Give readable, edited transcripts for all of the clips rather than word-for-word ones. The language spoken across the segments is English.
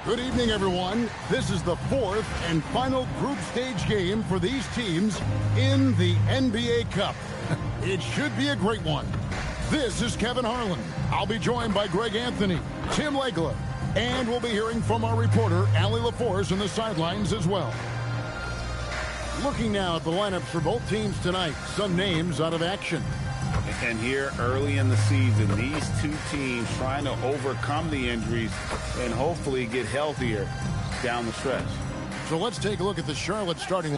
Good evening, everyone. This is the fourth and final group stage game for these teams in the NBA Cup. It should be a great one. This is Kevin Harlan. I'll be joined by Greg Anthony, Tim Legler, and we'll be hearing from our reporter, Allie LaForce, on the sidelines as well. Looking now at the lineups for both teams tonight, some names out of action. And here early in the season, these two teams trying to overcome the injuries and hopefully get healthier down the stretch. So let's take a look at the Charlotte starting.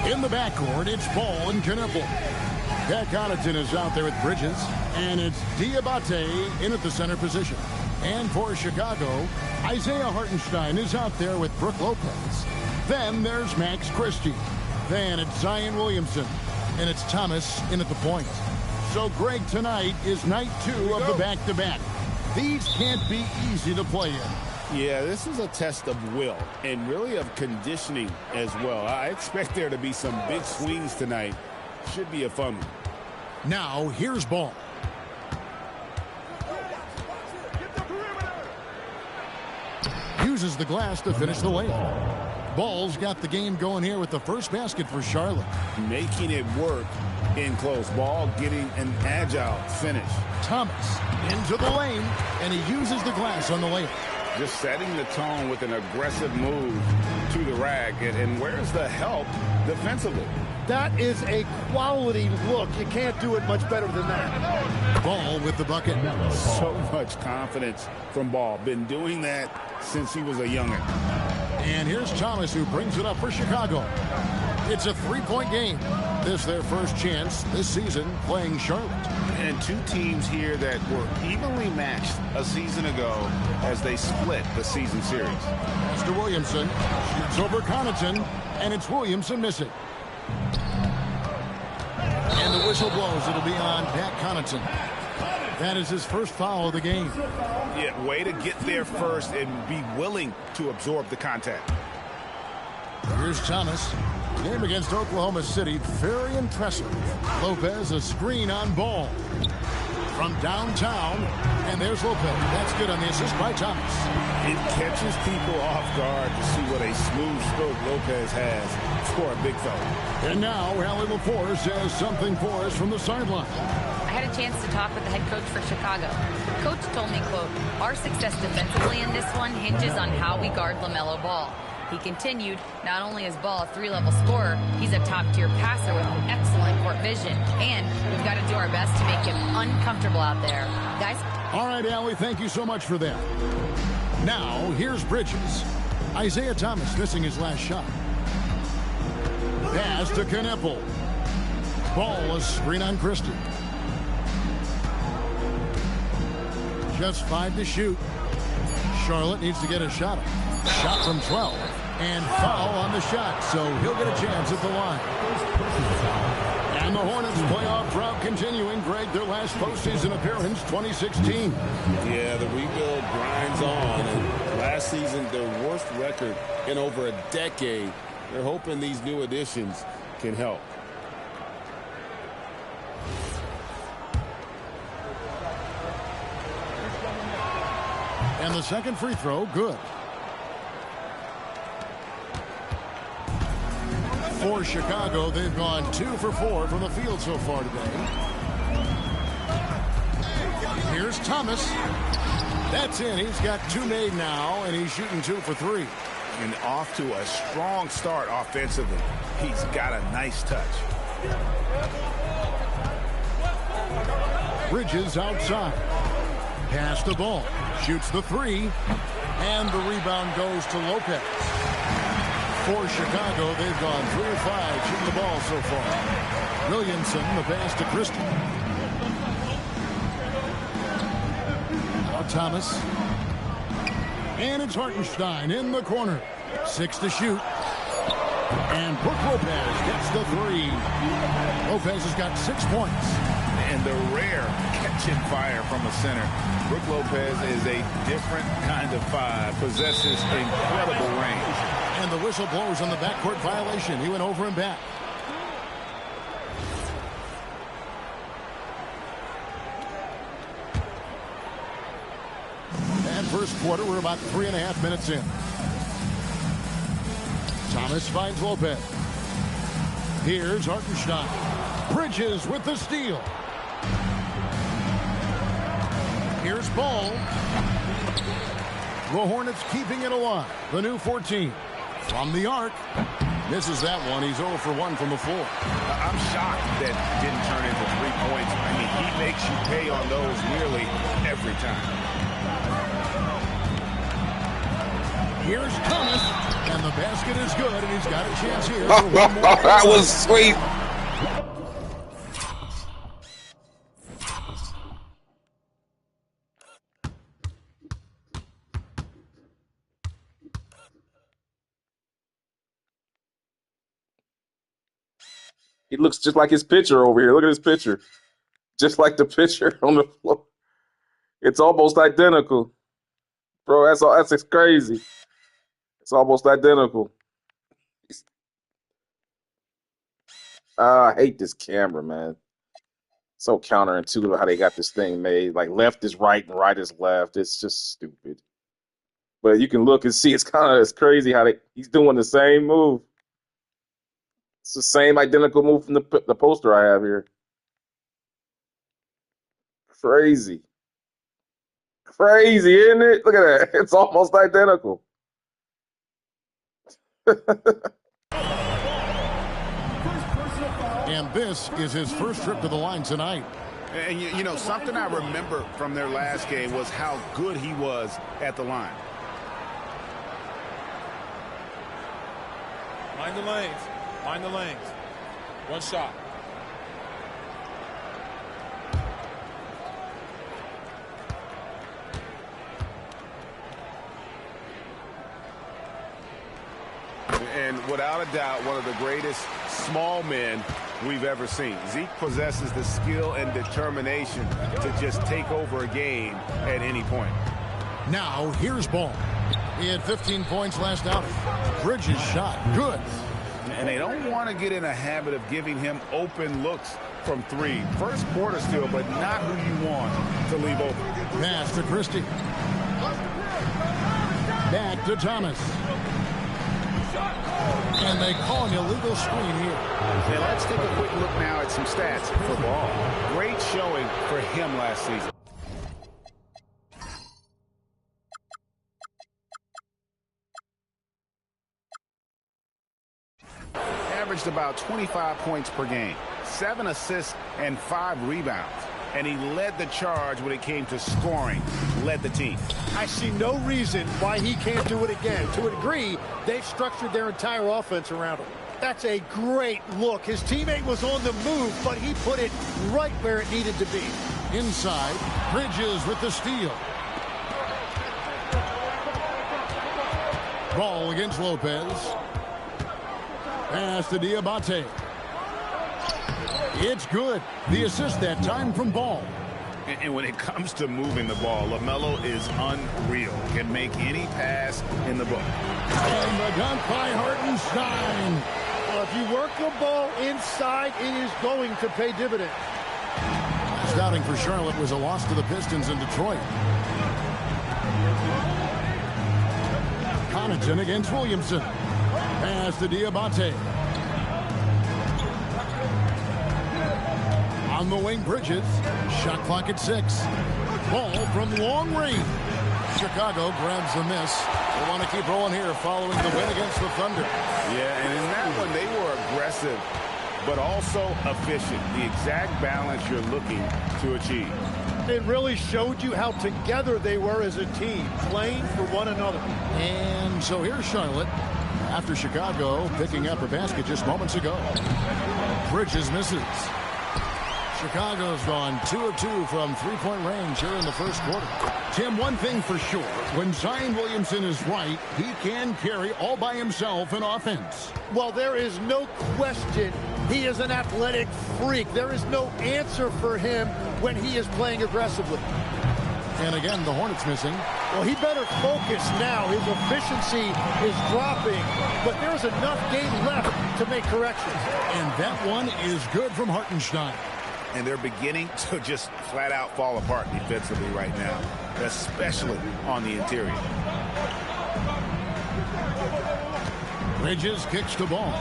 In the backcourt, it's Ball and Knueppel. Pat Connaughton is out there with Bridges, and it's Diabate in at the center position. And for Chicago, Isaiah Hartenstein is out there with Brook Lopez. Then there's Max Christie. Then it's Zion Williamson, and it's Thomas in at the point. So, Greg, tonight is night 2 of the back-to-back. These can't be easy to play in. Yeah, this is a test of will and really of conditioning as well. I expect there to be some big swings tonight. Should be a fun one. Now, here's Ball. Uses the glass to finish the layup. Ball's got the game going here with the first basket for Charlotte. Making it work in close. Ball getting an agile finish. Thomas into the lane, and he uses the glass on the layup. Just setting the tone with an aggressive move to the rack. And where's the help defensively? That is a quality look. You can't do it much better than that. Ball with the bucket. So much confidence from Ball. Been doing that since he was a youngin'. And here's Thomas, who brings it up for Chicago. It's a three-point game. This their first chance this season playing Charlotte. And two teams here that were evenly matched a season ago as they split the season series. Mr. Williamson shoots over Connaughton, and it's Williamson missing. And the whistle blows. It'll be on Pat Connaughton. That is his first foul of the game. Yeah, way to get there first and be willing to absorb the contact. Here's Thomas. Game against Oklahoma City, very impressive. Lopez, a screen on Ball. From downtown, and there's Lopez. That's good on the assist by Thomas. It catches people off guard to see what a smooth stroke Lopez has for a big fella. And now, Allie LaForce says something for us from the sideline. I had a chance to talk with the head coach for Chicago. Coach told me, quote, "Our success defensively in this one hinges on how we guard LaMelo Ball." He continued, not only is Ball a three-level scorer, he's a top-tier passer with excellent court vision. And we've got to do our best to make him uncomfortable out there. Guys? All right, Allie, thank you so much for that. Now, here's Bridges. Isaiah Thomas missing his last shot. Pass to Knueppel. Ball, a screen on Christie. Just 5 to shoot. Charlotte needs to get a shot up. Shot from 12. And foul on the shot, so he'll get a chance at the line. And the Hornets playoff drought continuing. Greg, their last postseason appearance, 2016. Yeah, the rebuild grinds on. And last season, their worst record in over a decade. They're hoping these new additions can help. And the second free throw, good. For Chicago, they've gone 2 for 4 from the field so far today. Here's Thomas. That's in. He's got 2 made now, and he's shooting 2 for 3. And off to a strong start offensively. He's got a nice touch. Bridges outside. Pass the ball. Shoots the 3. And the rebound goes to Lopez. For Chicago, they've gone 3 of 5 shooting the ball so far. Williamson, the pass to Christie. Now Thomas. And it's Hartenstein in the corner. 6 to shoot. And Brook Lopez gets the 3. Lopez has got 6 points. And the rare catching fire from a center. Brook Lopez is a different kind of 5. Possesses incredible range. And the whistle blows on the backcourt violation. He went over and back. And first quarter, we're about 3.5 minutes in. Thomas finds Lopez. Here's Hartenstein. Bridges with the steal. Here's Ball. The Hornets keeping it alive. The new 14. From the arc. Misses that one. He's 0 for 1 from the floor. I'm shocked that didn't turn into 3 points. I mean, he makes you pay on those nearly every time. Here's Thomas. And the basket is good. And he's got a chance here for one more. That was sweet. He looks just like his pitcher over here. Look at his pitcher. Just like the pitcher on the floor. It's almost identical. Bro, that's crazy. It's almost identical. I hate this camera, man. So counterintuitive how they got this thing made. Like left is right and right is left. It's just stupid. But you can look and see it's crazy how he's doing the same move. It's the same identical move from the poster I have here. Crazy. Crazy, isn't it? Look at that. It's almost identical. And this is his first trip to the line tonight. And, you know, something I remember from their last game was how good he was at the line. Mind the lanes. Mind the lanes. One shot. And without a doubt, one of the greatest small men we've ever seen. Zeke possesses the skill and determination to just take over a game at any point. Now, here's Ball. He had 15 points last outing. Bridges shot. Good. And they don't want to get in a habit of giving him open looks from 3. First quarter still, but not who you want to leave open. Pass to Christie. Back to Thomas. And they call an illegal screen here. And let's take a quick look now at some stats for Ball. Great showing for him last season. Averaged about 25 points per game, 7 assists and 5 rebounds. And he led the charge when it came to scoring, led the team. I see no reason why he can't do it again. To a degree, they've structured their entire offense around him. That's a great look. His teammate was on the move, but he put it right where it needed to be. Inside, Bridges with the steal. Ball against Lopez. Pass to Diabate. It's good. The assist that time from Ball. And when it comes to moving the ball, LaMelo is unreal. Can make any pass in the book. And the dunk by Hartenstein. Well, if you work the ball inside, it is going to pay dividends. Scouting for Charlotte was a loss to the Pistons in Detroit. Connaughton against Williamson. Pass to Diabate. On the wing, Bridges. Shot clock at 6. Ball from long range. Chicago grabs the miss. They want to keep rolling here following the win against the Thunder. Yeah, and in that one, they were aggressive, but also efficient. The exact balance you're looking to achieve. It really showed you how together they were as a team, playing for one another. And so here's Charlotte after Chicago picking up a basket just moments ago. Bridges misses. Chicago's gone 2 of 2 from three-point range here in the first quarter. Tim, one thing for sure, when Zion Williamson is right, he can carry all by himself in offense. Well, there is no question he is an athletic freak. There is no answer for him when he is playing aggressively. And again, the Hornets missing. Well, he better focus now. His efficiency is dropping, but there's enough game left to make corrections. And that one is good from Hartenstein. And they're beginning to just flat out fall apart defensively right now, especially on the interior. Bridges kicks the ball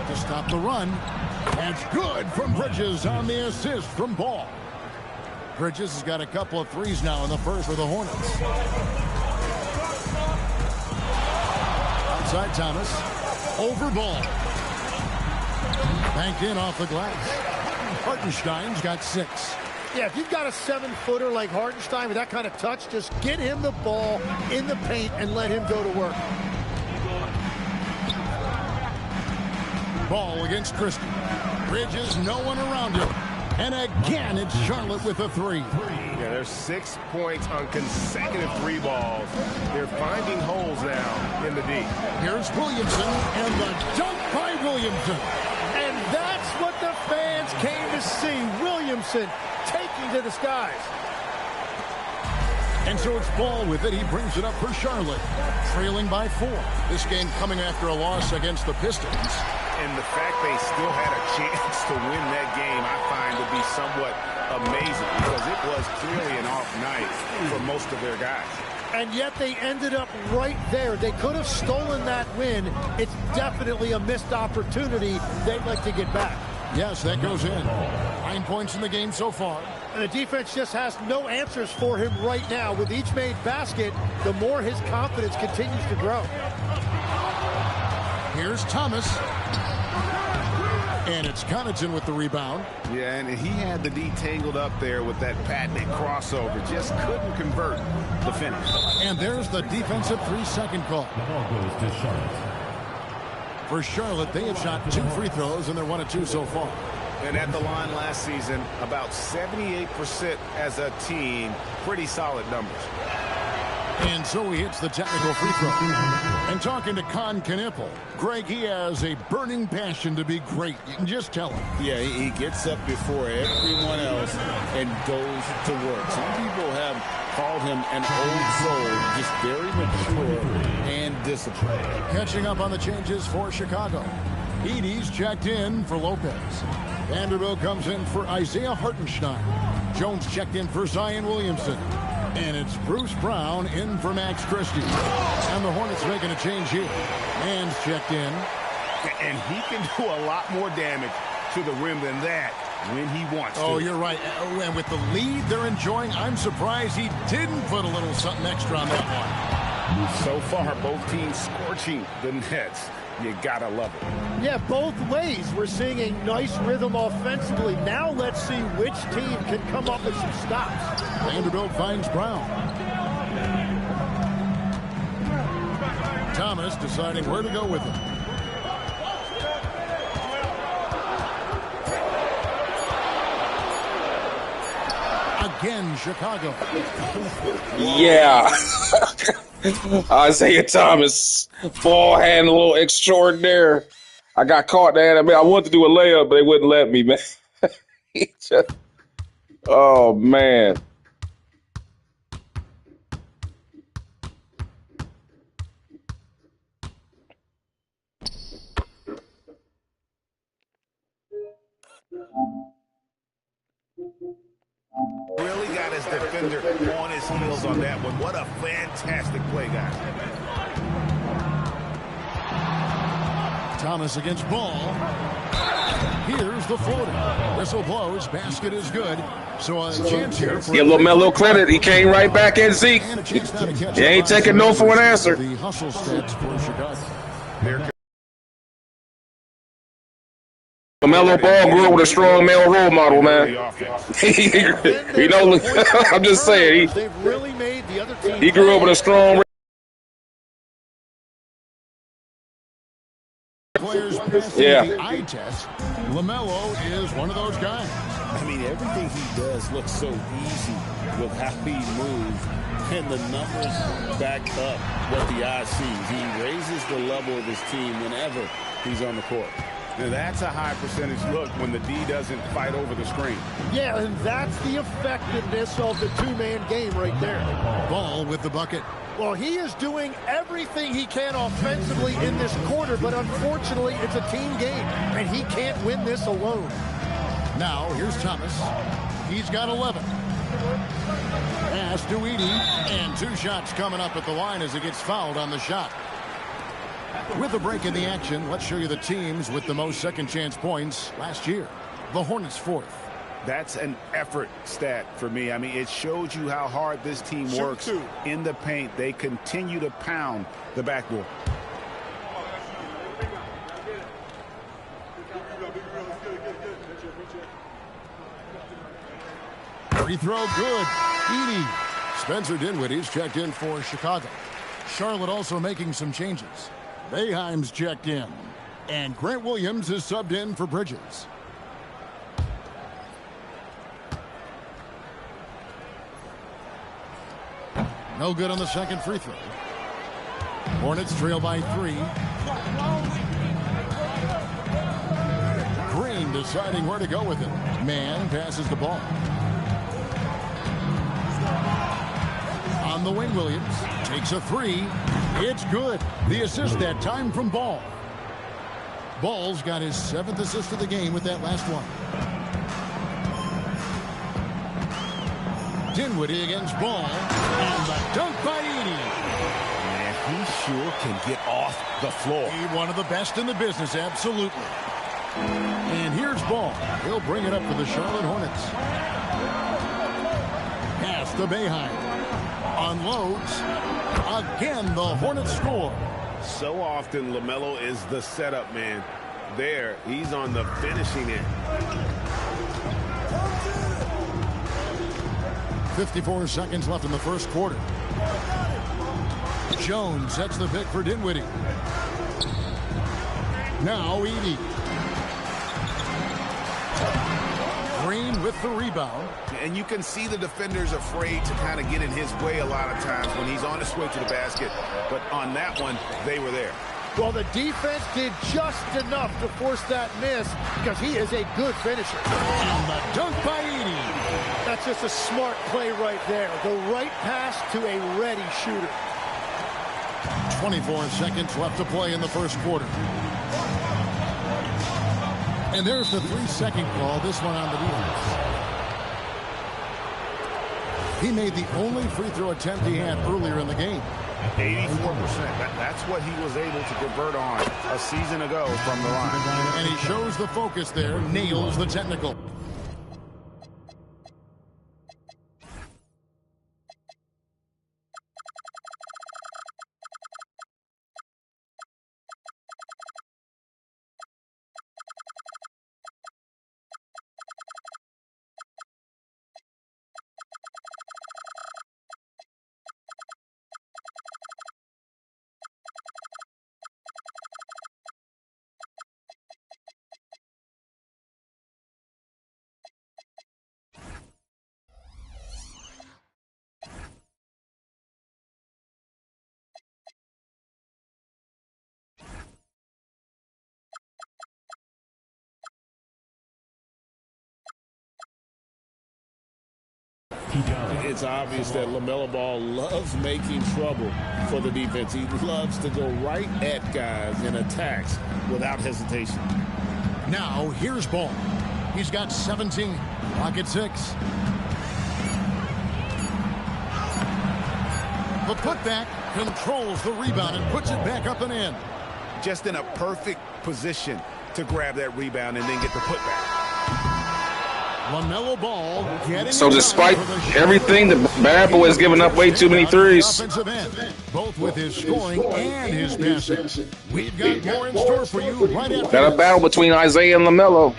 to stop the run. That's good from Bridges on the assist from Ball. Bridges has got a couple of threes now in the first for the Hornets. Outside Thomas. Over Ball. Banked in off the glass. Hartenstein's got 6. Yeah, if you've got a 7-footer like Hartenstein with that kind of touch, just get him the ball in the paint and let him go to work. Ball against Christie. Bridges, no one around him. And again, it's Charlotte with a 3. Yeah, there's 6 points on consecutive 3 balls. They're finding holes now in the D. Here's Williamson, and the dunk by Williamson. And that's what the fans came to see. Williamson taking to the skies. And so it's Ball with it. He brings it up for Charlotte, trailing by 4. This game coming after a loss against the Pistons. And the fact they still had a chance to win that game, I find to be somewhat amazing, because it was clearly an off night for most of their guys. And yet they ended up right there. They could have stolen that win. It's definitely a missed opportunity they'd like to get back. Yes, that goes in. 9 points in the game so far. And the defense just has no answers for him right now. With each made basket, the more his confidence continues to grow. Here's Thomas. And it's Connaughton with the rebound. Yeah, and he had the D tangled up there with that patented crossover. Just couldn't convert the finish. And there's the defensive 3-second call. The ball goes to Charlotte. For Charlotte, they have shot 2 free throws, and they're 1 of 2 so far. And at the line last season, about 78% as a team. Pretty solid numbers. And so he hits the technical free throw. And talking to Con Knippel, Greg, he has a burning passion to be great. You can just tell him. Yeah, he gets up before everyone else and goes to work. Some people have called him an old soul, just very mature and disciplined. Catching up on the changes for Chicago. Edey's checked in for Lopez. Vanderbilt comes in for Isiah Hartenstein. Jones checked in for Zion Williamson. And it's Bruce Brown in for Max Christie. And the Hornets making a change here. Mann's checked in. And he can do a lot more damage to the rim than that when he wants to. Oh, you're right. And with the lead they're enjoying, I'm surprised he didn't put a little something extra on that one. So far, both teams scorching the Nets. You gotta love it. Yeah, both ways. We're seeing a nice rhythm offensively. Now let's see which team can come up with some stops. Vanderbilt finds Brown. Thomas deciding where to go with him. Again, Chicago. Yeah. Isiah Thomas, ball handle extraordinaire. I got caught there. I mean, I wanted to do a layup, but they wouldn't let me, man. Oh, man. Really got his defender on his heels on that one. What a fantastic play, guys. Thomas against Ball. Here's the floater. Whistle blows. Basket is good. So a chance here for Give LaMelo credit. He came right back at Zeke. He ain't taking no for an answer. The hustle stats for Chicago. LaMelo Ball grew up with a strong male role model, man. You know, I'm just saying, he grew up with a strong Players passing the eye test. LaMelo is one of those guys. I mean, everything he does looks so easy with how he moves, and the numbers back up what the eye sees. He raises the level of his team whenever he's on the court. Now that's a high percentage look when the D doesn't fight over the screen. Yeah, and that's the effectiveness of the two-man game right there. Ball with the bucket. Well, he is doing everything he can offensively in this quarter, but unfortunately, it's a team game, and he can't win this alone. Now, here's Thomas. He's got 11. Pass to Edey, and 2 shots coming up at the line as he gets fouled on the shot. With a break in the action, let's show you the teams with the most second-chance points last year. The Hornets 4th. That's an effort stat for me. I mean, it shows you how hard this team works in the paint. They continue to pound the backboard. Free throw good. Edey. Spencer Dinwiddie's checked in for Chicago. Charlotte also making some changes. Boeheim's checked in. And Grant Williams is subbed in for Bridges. No good on the second free throw. Hornets trail by 3. Green deciding where to go with it. Mann passes the ball. On the wing, Williams takes a 3. It's good. The assist that time from Ball. Ball's got his 7th assist of the game with that last one. Dinwiddie against Ball. And the dunk by Edey. Man, he sure can get off the floor. He one of the best in the business, absolutely. And here's Ball. He'll bring it up for the Charlotte Hornets. Pass to Boeheim. Unloads. Again, the Hornets score. So often, LaMelo is the setup man. There, he's on the finishing end. 54 seconds left in the first quarter. Jones sets the pick for Dinwiddie. Now Edey. Green with the rebound. And you can see the defenders afraid to kind of get in his way a lot of times when he's on his way to the basket. But on that one, they were there. Well, the defense did just enough to force that miss because he is a good finisher. And the dunk by Edey. That's just a smart play right there. The right pass to a ready shooter. 24 seconds left to play in the first quarter. And there's the 3-second call, this one on the defense. He made the only free throw attempt he had earlier in the game. 84%. That's what he was able to convert on a season ago from the line. And he shows the focus there, nails the technical. It's obvious that LaMelo Ball loves making trouble for the defense. He loves to go right at guys and attacks without hesitation. Now, here's Ball. He's got 17. Rocket 6. The putback controls the rebound and puts it back up and in. Just in a perfect position to grab that rebound and then get the putback. LaMelo Ball getting So despite everything, the bad boy is giving up way too many threes. Both with his scoring and his passing. We've got more in store for you right after. Got a battle between Isiah and LaMelo.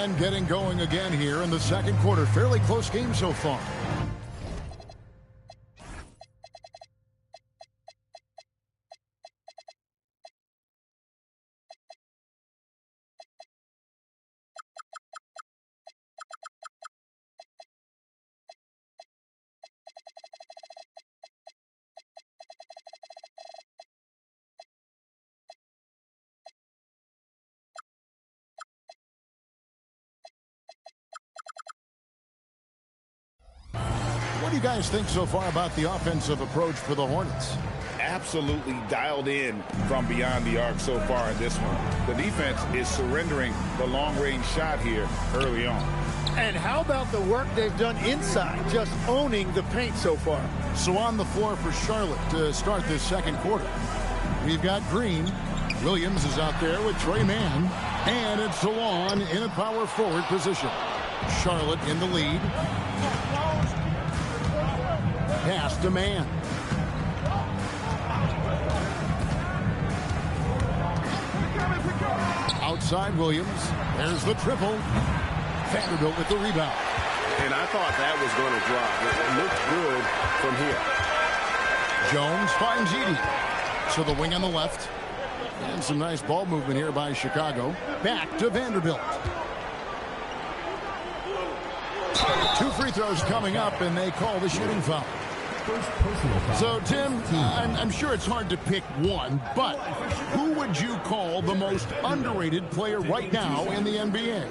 And getting going again here in the second quarter. Fairly close game so far. What do you guys think so far about the offensive approach for the Hornets? Absolutely dialed in from beyond the arc so far in this one. The defense is surrendering the long-range shot here early on. And how about the work they've done inside, just owning the paint so far? So on the floor for Charlotte to start this second quarter. We've got Green. Williams is out there with Trey Mann. And it's Salon in a power forward position. Charlotte in the lead. Pass to Mann. Outside Williams. There's the triple. Vanderbilt with the rebound. And I thought that was going to drop. It looked good from here. Jones finds Edey. So the wing on the left. And some nice ball movement here by Chicago. Back to Vanderbilt. 2 free throws coming up, and they call the shooting foul. So, Tim, I'm sure it's hard to pick one, but who would you call the most underrated player right now in the NBA?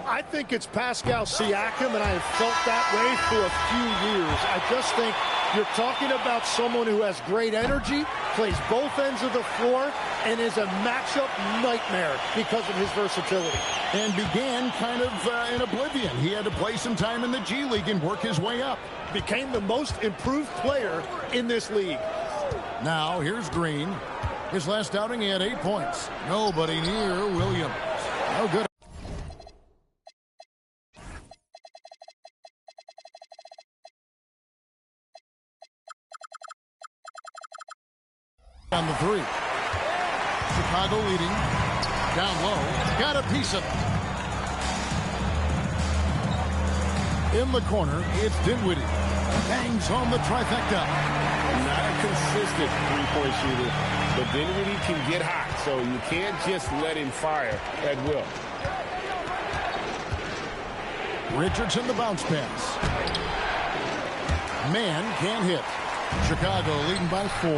I think it's Pascal Siakam, and I have felt that way for a few years. I just think you're talking about someone who has great energy, plays both ends of the floor, and is a matchup nightmare because of his versatility. And began kind of in oblivion. He had to play some time in the G League and work his way up. Became the most improved player in this league. Now, here's Green. His last outing, he had 8 points. Nobody near Williams. No good. On the three. Chicago leading. Down low. Got a piece of it. In the corner, it's Dinwiddie. Bangs home the trifecta. Not a consistent three-point shooter, but Dinwiddie can get hot, so you can't just let him fire at will. Richardson the bounce pass. Man can't hit. Chicago leading by 4.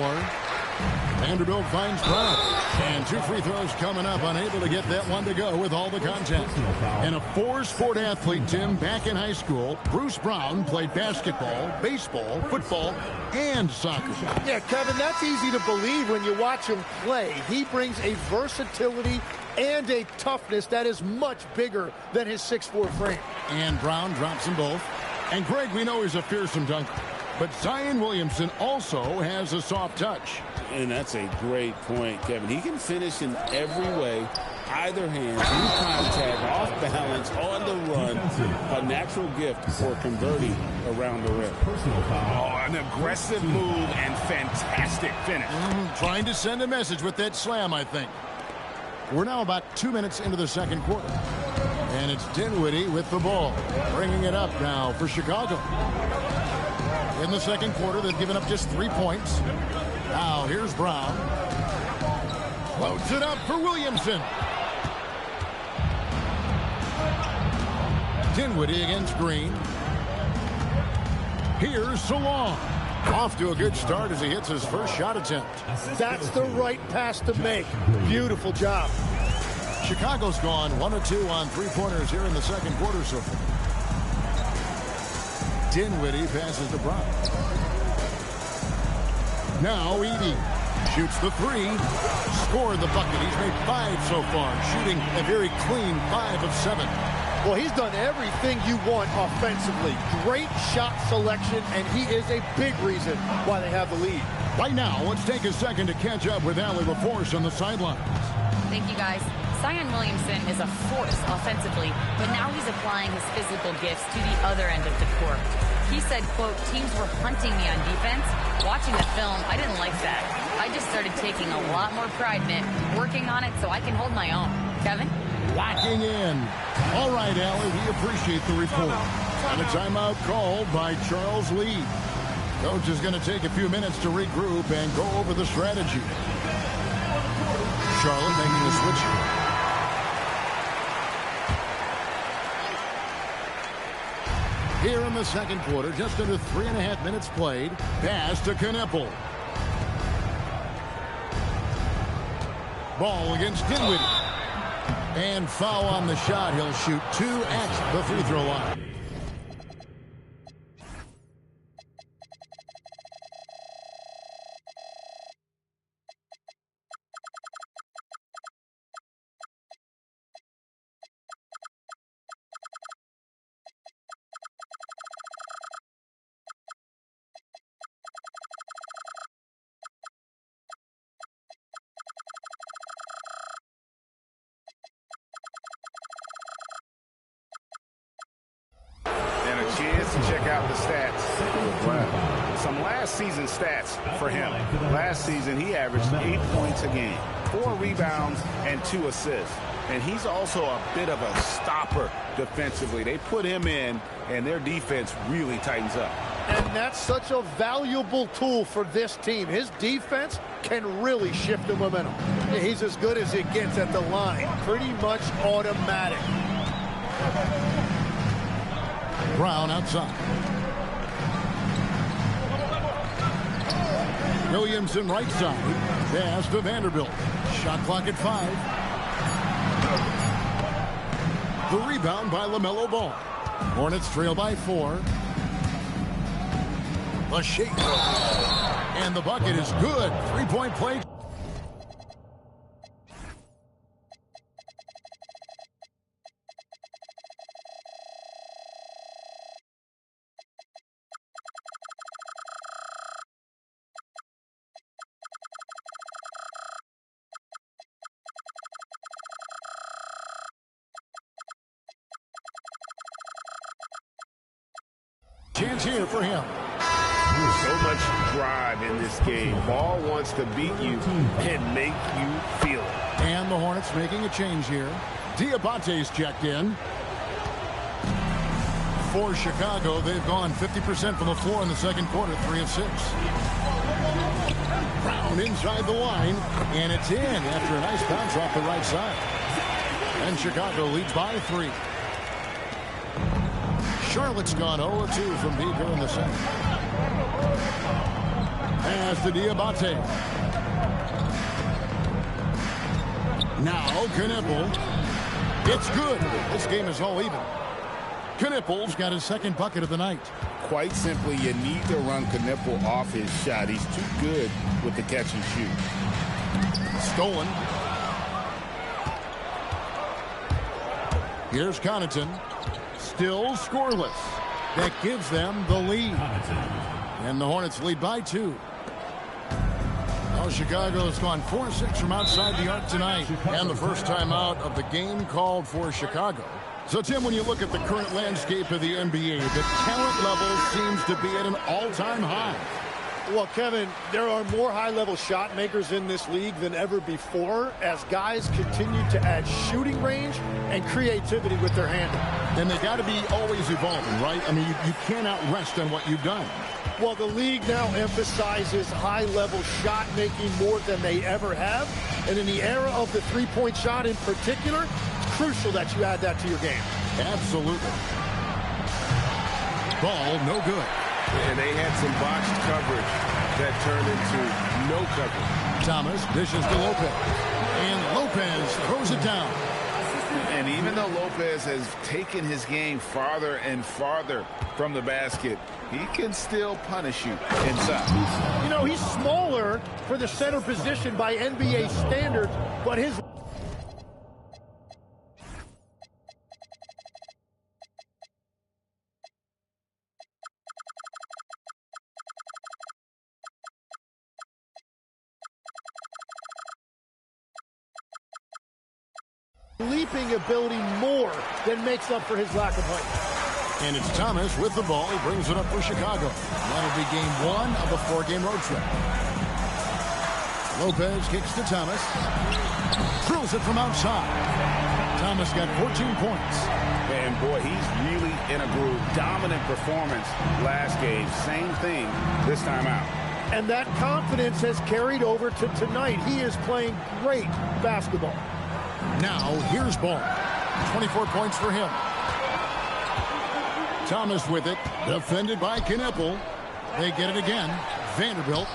Vanderbilt finds Brown. And 2 free throws coming up, unable to get that one to go with all the contact. And a 4-sport athlete, Tim, back in high school. Bruce Brown played basketball, baseball, football, and soccer. Yeah, Kevin, that's easy to believe when you watch him play. He brings a versatility and a toughness that is much bigger than his 6'4" frame. And Brown drops them both. And Greg, we know he's a fearsome dunker. But Zion Williamson also has a soft touch. And that's a great point, Kevin. He can finish in every way, either hand, through contact, off balance, on the run. A natural gift for converting around the rim. Oh, an aggressive move and fantastic finish. Trying to send a message with that slam, I think. We're now about 2 minutes into the second quarter. And it's Dinwiddie with the ball. Bringing it up now for Chicago. In the second quarter, they've given up just 3 points. Now, here's Brown. Loads it up for Williamson. Dinwiddie against Green. Here's Salon. Off to a good start as he hits his first shot attempt. That's the right pass to make. Beautiful job. Chicago's gone 1 of 2 on 3-pointers here in the second quarter so far. Dinwiddie passes to Brown. Now Edey shoots the 3. Scored the bucket. He's made 5 so far, shooting a very clean 5 of 7. Well, he's done everything you want offensively. Great shot selection, and he is a big reason why they have the lead. Right now, let's take a second to catch up with Allie LaForce on the sidelines. Thank you, guys. Zion Williamson is a force offensively, but now he's applying his physical gifts to the other end of the court. He said, quote, teams were hunting me on defense. Watching the film, I didn't like that. I just started taking a lot more pride in it, working on it so I can hold my own. Kevin? locking in. All right, Allie, we appreciate the report. And a timeout called by Charles Lee. Coach is going to take a few minutes to regroup and go over the strategy. Charlotte making the switch. Here in the second quarter, just under 3.5 minutes played. Pass to Kneppel. Ball against Dinwiddie. And foul on the shot. He'll shoot 2 at the free throw line. Chance to check out the stats. Some last season stats for him. Last season, he averaged 8 points a game, 4 rebounds, and 2 assists. And he's also a bit of a stopper defensively. They put him in, and their defense really tightens up. And that's such a valuable tool for this team. His defense can really shift the momentum. He's as good as it gets at the line. Pretty much automatic. Brown outside. Williamson right side. Pass to Vanderbilt. Shot clock at 5. The rebound by LaMelo Ball. Hornets trail by 4. A shake. And the bucket is good. 3-point play. Chance here for him. So much drive in this game. Ball wants to beat you and make you feel it. And the Hornets making a change here. Diabate's checked in. For Chicago, they've gone 50% from the floor in the second quarter, 3 of 6. Brown inside the line, and it's in after a nice bounce off the right side. And Chicago leads by 3. Charlotte's gone 0-2 from deep here in the second. Pass to Diabate. Now Kneppel. It's good. This game is all even. Kneppel's got his second bucket of the night. Quite simply, you need to run Kneppel off his shot. He's too good with the catch and shoot. Stolen. Here's Connaughton. Still scoreless. That gives them the lead. And the Hornets lead by 2. Well, Chicago has gone 4-6 from outside the arc tonight. And the first time out of the game called for Chicago. So, Tim, when you look at the current landscape of the NBA, the talent level seems to be at an all-time high. Well, Kevin, there are more high-level shot makers in this league than ever before as guys continue to add shooting range and creativity with their handle. And they got to be always evolving, right? I mean, you cannot rest on what you've done. Well, the league now emphasizes high-level shot making more than they ever have. And in the era of the three-point shot in particular, it's crucial that you add that to your game. Absolutely. Ball, no good. And they had some botched coverage that turned into no coverage. Thomas dishes to Lopez. And Lopez throws it down. And even though Lopez has taken his game farther and farther from the basket, he can still punish you inside. You know, he's smaller for the center position by NBA standards, but his leaping ability more than makes up for his lack of height. And it's Thomas with the ball. He brings it up for Chicago. That'll be game 1 of the 4-game road trip. Lopez kicks to Thomas. Throws it from outside. Thomas got 14 points. And boy, he's really in a groove. Dominant performance last game. Same thing this time out. And that confidence has carried over to tonight. He is playing great basketball. Now, here's Ball. 24 points for him. Thomas with it. Defended by Kneppel. They get it again. Vanderbilt.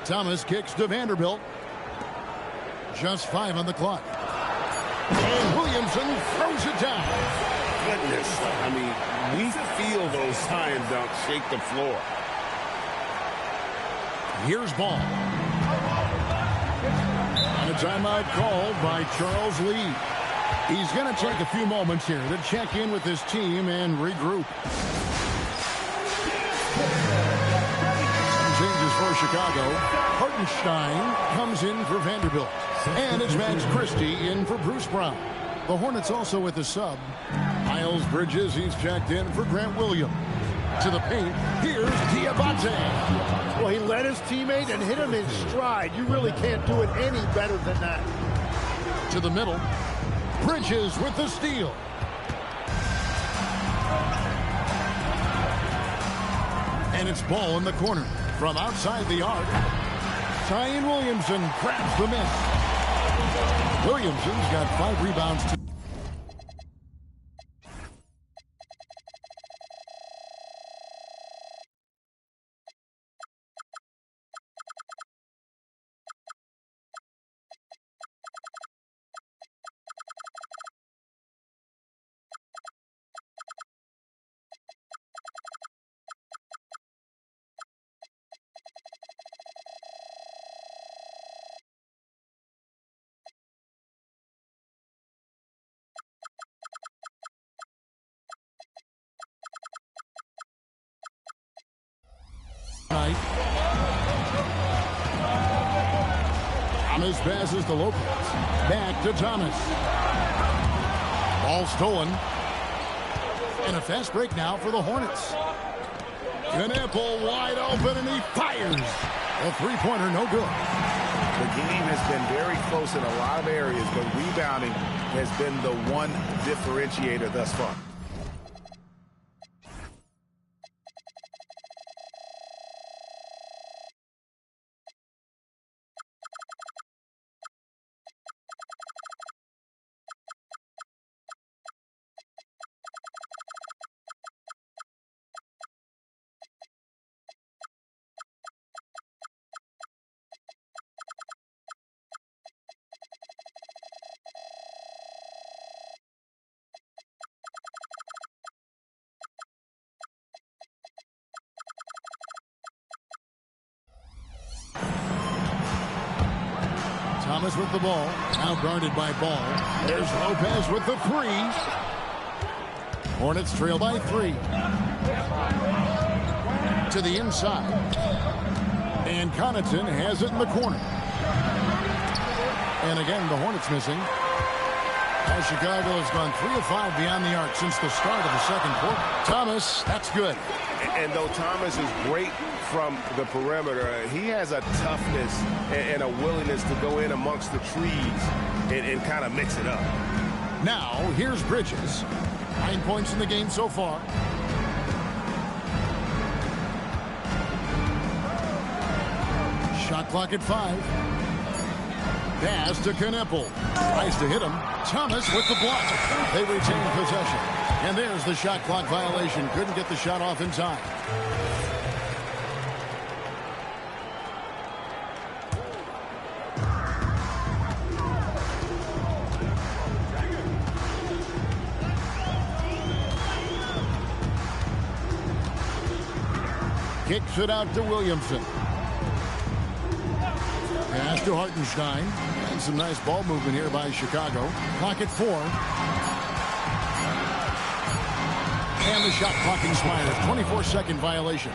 Thomas kicks to Vanderbilt. Just 5 on the clock. And Williamson throws it down. Goodness. I mean, we feel those science dunks shake the floor. Here's Ball. And a timeout called by Charles Lee. He's going to take a few moments here to check in with his team and regroup. Changes for Chicago. Hartenstein comes in for Vanderbilt. And it's Max Christie in for Bruce Brown. The Hornets also with a sub. Miles Bridges, he's checked in for Grant Williams. To the paint, here's Diabate. Well, he led his teammate and hit him in stride. You really can't do it any better than that. To the middle, Bridges with the steal. And it's Ball in the corner. From outside the arc, Zion Williamson grabs the miss. Williamson's got 5 rebounds. Thomas passes to Lopez. Back to Thomas. Ball stolen. And a fast break now for the Hornets. Kneppel wide open and he fires. A three-pointer, no good. The game has been very close in a lot of areas, but rebounding has been the one differentiator thus far. Thomas with the ball. Now guarded by Ball. There's Lopez with the 3. Hornets trail by 3. To the inside. And Connaughton has it in the corner. And again, the Hornets missing. As Chicago has gone 3 of 5 beyond the arc since the start of the second quarter. Thomas, that's good. And though Thomas is great from the perimeter, he has a toughness and a willingness to go in amongst the trees and kind of mix it up. Now, here's Bridges. 9 points in the game so far. Shot clock at 5. Pass to Kneppel. Tries to hit him. Thomas with the block. They retain possession. And there's the shot clock violation. Couldn't get the shot off in time. Kicks it out to Williamson. Pass to Hartenstein. And some nice ball movement here by Chicago. Clock at 4. And the shot clock expires. 24-second violation.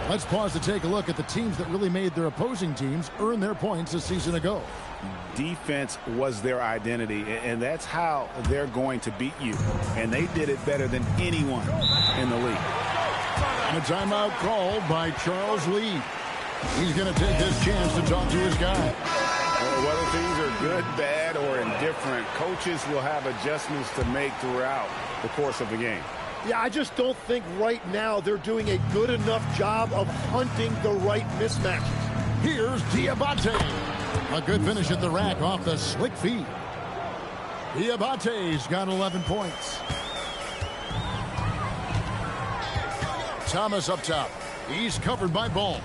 Let's pause to take a look at the teams that really made their opposing teams earn their points a season ago. Defense was their identity, and that's how they're going to beat you. And they did it better than anyone in the league. And a timeout called by Charles Lee. He's going to take this chance to talk to his guy. Whether things are good, bad, or indifferent, coaches will have adjustments to make throughout the course of the game. Yeah, I just don't think right now they're doing a good enough job of hunting the right mismatches. Here's Diabate. A good finish at the rack off the slick feed. Diabate's got 11 points. Thomas up top. He's covered by Ball.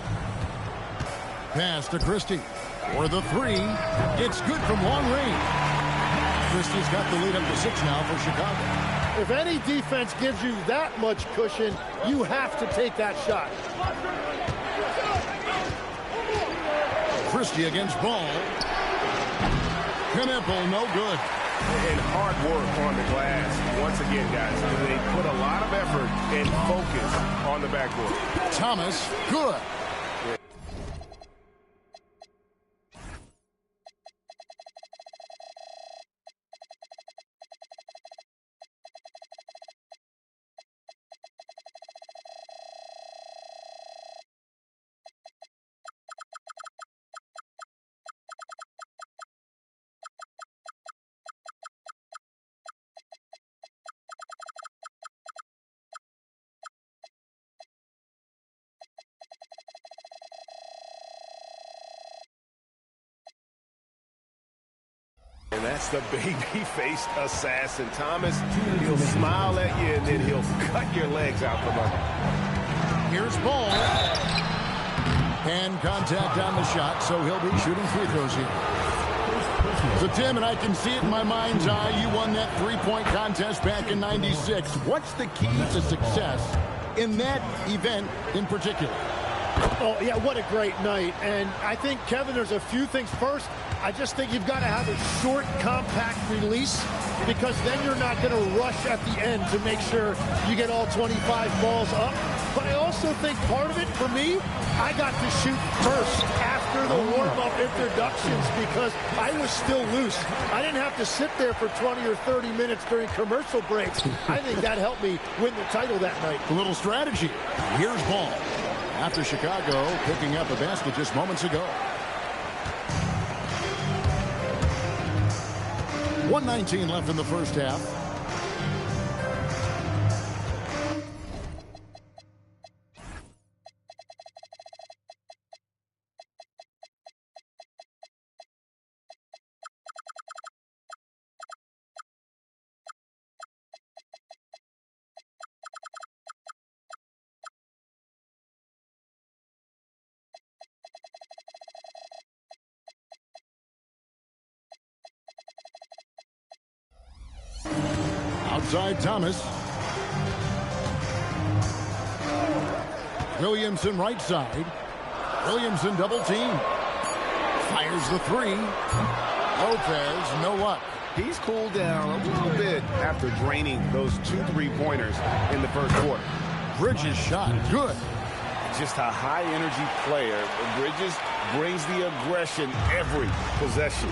Pass to Christie. For the three. It's good from long range. Christie's got the lead up to 6 now for Chicago. If any defense gives you that much cushion, you have to take that shot. Christie against Ball. Knueppel, no good. And hard work on the glass. Once again, guys, they put a lot of effort and focus on the backboard. Thomas, good. And that's the baby-faced assassin. Thomas, he'll smile at you, and then he'll cut your legs out from under. Here's Ball. Hand contact on the shot, so he'll be shooting free throws here. So, Tim, and I can see it in my mind's eye, you won that three-point contest back in '96. What's the key to success in that event in particular? Oh, yeah, what a great night. And I think, Kevin, there's a few things. First, I just think you've got to have a short, compact release, because then you're not going to rush at the end to make sure you get all 25 balls up. But I also think part of it, for me, I got to shoot first after the warm-up introductions because I was still loose. I didn't have to sit there for 20 or 30 minutes during commercial breaks. I think that helped me win the title that night. A little strategy. Here's Ball. After Chicago picking up a basket just moments ago. 1:19 left in the first half. Outside Thomas. Williamson right side. Williamson double team. Fires the three. Lopez, no luck. He's cooled down a little bit after draining those 2 3-pointers in the first quarter. Bridges shot, good. Just a high-energy player. Bridges brings the aggression every possession.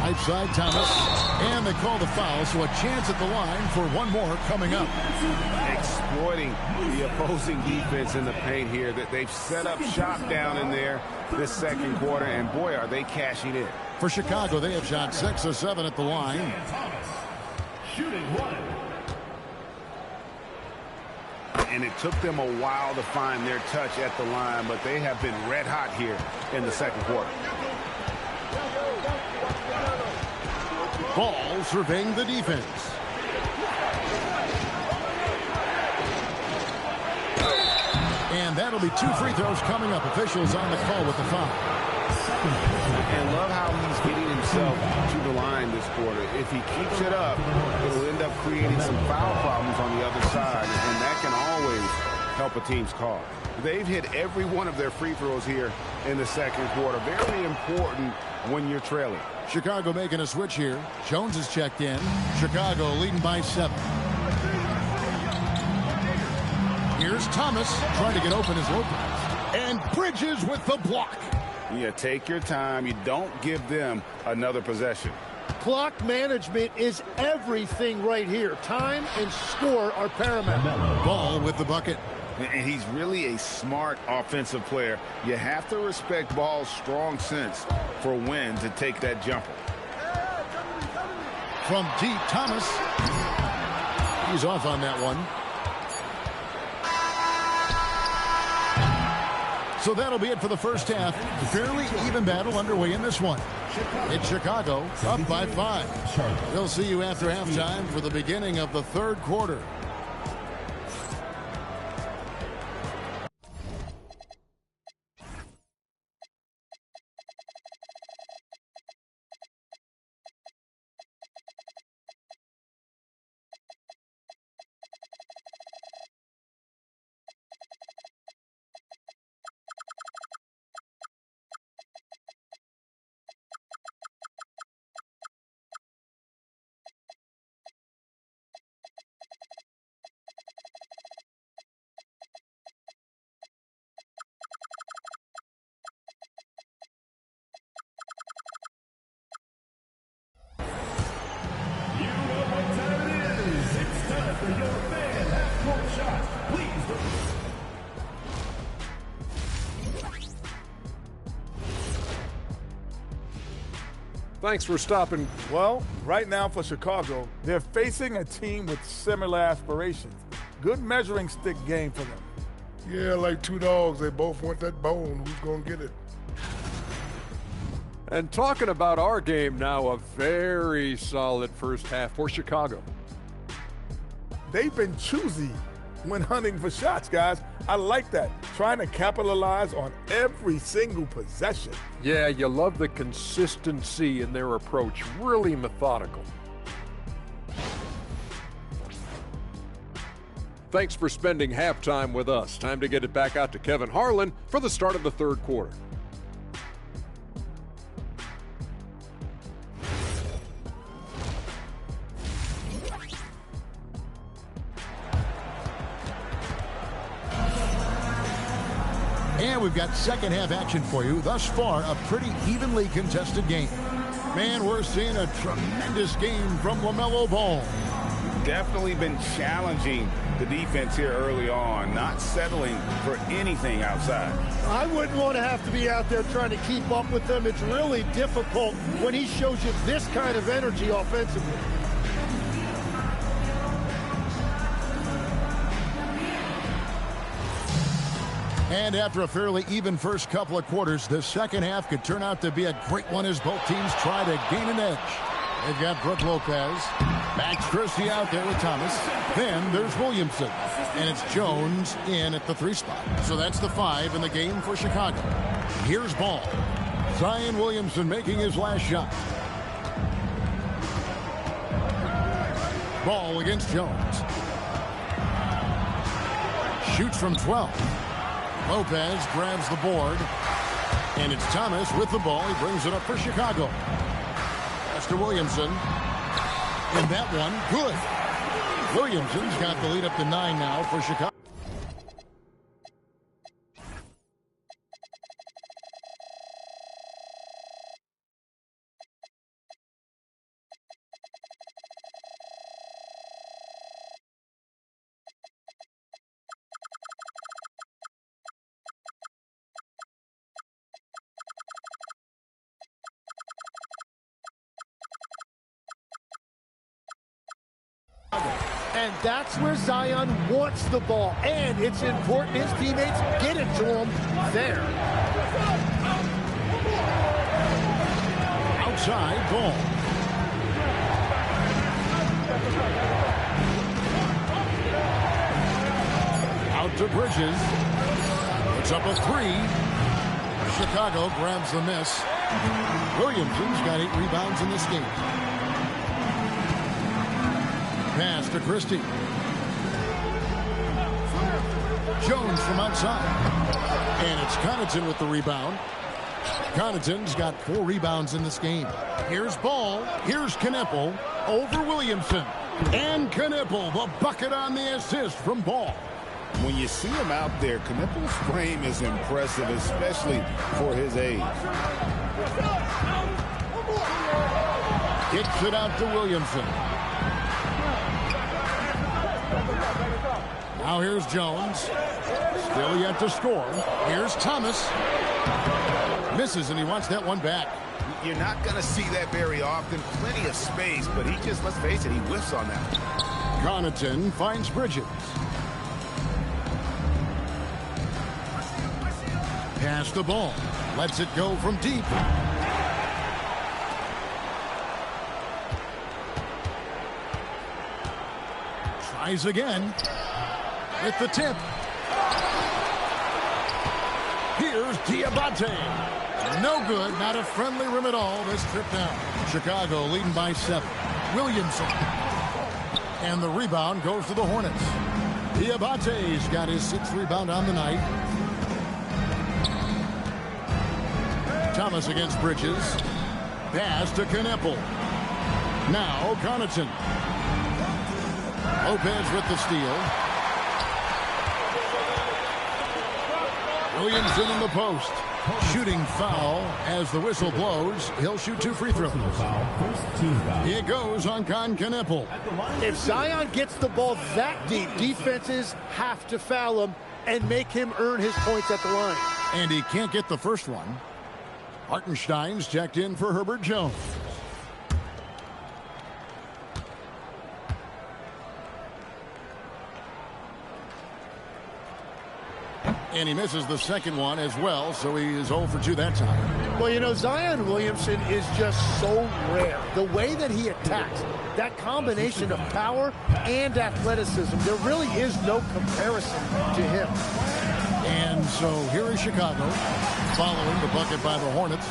Right side Thomas, and they call the foul, so a chance at the line for one more coming up. Exploiting the opposing defense in the paint here. That they've set up shop down in there this second quarter, and boy, are they cashing in. For Chicago, they have shot 6 of 7 at the line. Shooting 1. And it took them a while to find their touch at the line, but they have been red hot here in the second quarter. Ball surveying the defense. And that'll be 2 free throws coming up. Officials on the call with the foul. And love how he's getting himself to the line this quarter. If he keeps it up, it'll end up creating some foul problems on the other side, and that can always help a team's cause. They've hit every one of their free throws here in the second quarter. Very important when you're trailing. Chicago making a switch here. Jones is checked in. Chicago leading by 7. Here's Thomas trying to get open as Lopez. And Bridges with the block. Yeah, take your time. You don't give them another possession. Clock management is everything right here. Time and score are paramount. Ball with the bucket. And he's really a smart offensive player. You have to respect Ball's strong sense for when to take that jumper. From deep, Thomas. He's off on that one. So that'll be it for the first half. Fairly even battle underway in this one. It's Chicago up by 5. They'll see you after halftime for the beginning of the third quarter. Thanks for stopping. Well, right now for Chicago, they're facing a team with similar aspirations. Good measuring stick game for them. Yeah, like two dogs. They both want that bone. Who's going to get it? And talking about our game now, a very solid first half for Chicago. They've been choosy when hunting for shots, guys. I like that. Trying to capitalize on every single possession. Yeah, you love the consistency in their approach. Really methodical. Thanks for spending halftime with us. Time to get it back out to Kevin Harlan for the start of the third quarter. And we've got second half action for you. Thus far, a pretty evenly contested game. Man, we're seeing a tremendous game from LaMelo Ball. Definitely been challenging the defense here early on, not settling for anything outside. I wouldn't want to have to be out there trying to keep up with them. It's really difficult when he shows you this kind of energy offensively. And after a fairly even first couple of quarters, the second half could turn out to be a great one as both teams try to gain an edge. They've got Brook Lopez, Max Christie out there with Thomas. Then there's Williamson, and it's Jones in at the 3 spot. So that's the 5 in the game for Chicago. Here's Ball. Zion Williamson making his last shot. Ball against Jones. Shoots from 12. Lopez grabs the board, and it's Thomas with the ball. He brings it up for Chicago. That's to Williamson. And that one, good. Williamson's got the lead up to 9 now for Chicago. And that's where Zion wants the ball. And it's important his teammates get it to him there. Outside Ball. Out to Bridges. It's up a 3. Chicago grabs the miss. Williamson's got 8 rebounds in this game. Pass to Christie. Jones from outside. And it's Connaughton with the rebound. Connaughton's got 4 rebounds in this game. Here's Ball. Here's Knipple over Williamson. And Knipple, the bucket on the assist from Ball. When you see him out there, Knipple's frame is impressive, especially for his age. Kicks it out to Williamson. Now here's Jones. Still yet to score. Here's Thomas. Misses, and he wants that one back. You're not going to see that very often. Plenty of space, but he just, let's face it, he whiffs on that. Connaughton finds Bridges. Pass the ball. Lets it go from deep. Tries again. With the tip. Here's Diabate. No good. Not a friendly rim at all this trip down. Chicago leading by 7. Williamson. And the rebound goes to the Hornets. Diabate's got his 6th rebound on the night. Thomas against Bridges. Pass to Kneppel. Now Connaughton. Lopez with the steal. Williamson in the post. Shooting foul as the whistle blows. He'll shoot 2 free throws. Here goes on Kneppel. If Zion gets the ball that deep, defenses have to foul him and make him earn his points at the line. And he can't get the first one. Hartenstein's checked in for Herbert Jones. And he misses the second one as well, so he is 0 for 2 that time. Well, you know, Zion Williamson is just so rare. The way that he attacks, that combination of power and athleticism, there really is no comparison to him. And so here is Chicago, following the bucket by the Hornets.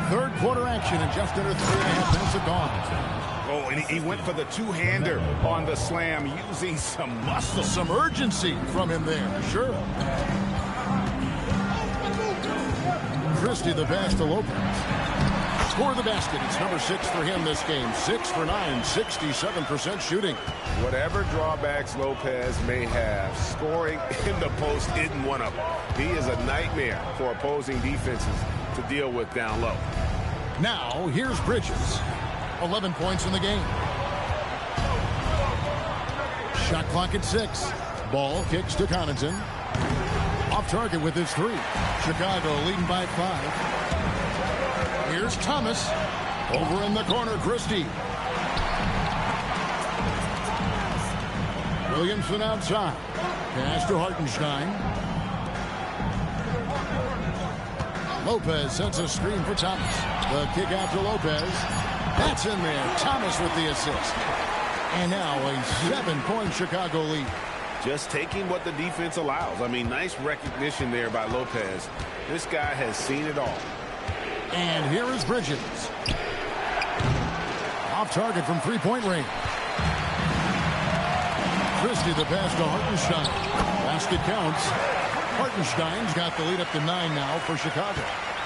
Third quarter action in just under 3.5 minutes of gone. Oh, and he went for the two-hander on the slam, using some muscle. Some urgency from him there, sure. Christie the pass to Lopez. Score the basket. It's number 6 for him this game. 6 for 9, 67% shooting. Whatever drawbacks Lopez may have, scoring in the post isn't one of them. He is a nightmare for opposing defenses to deal with down low. Now, here's Bridges. 11 points in the game. Shot clock at 6. Ball kicks to Connaughton. Off target with his 3. Chicago leading by 5. Here's Thomas. Over in the corner, Christie. Williamson outside. Pass to Hartenstein. Lopez sends a screen for Thomas. The kick out to Lopez. That's in there. Thomas with the assist. And now a 7-point Chicago lead. Just taking what the defense allows. I mean, nice recognition there by Lopez. This guy has seen it all. And here is Bridges. Off target from 3-point range. Christie the pass to Hartenstein. Basket counts. Hartenstein's got the lead up to 9 now for Chicago.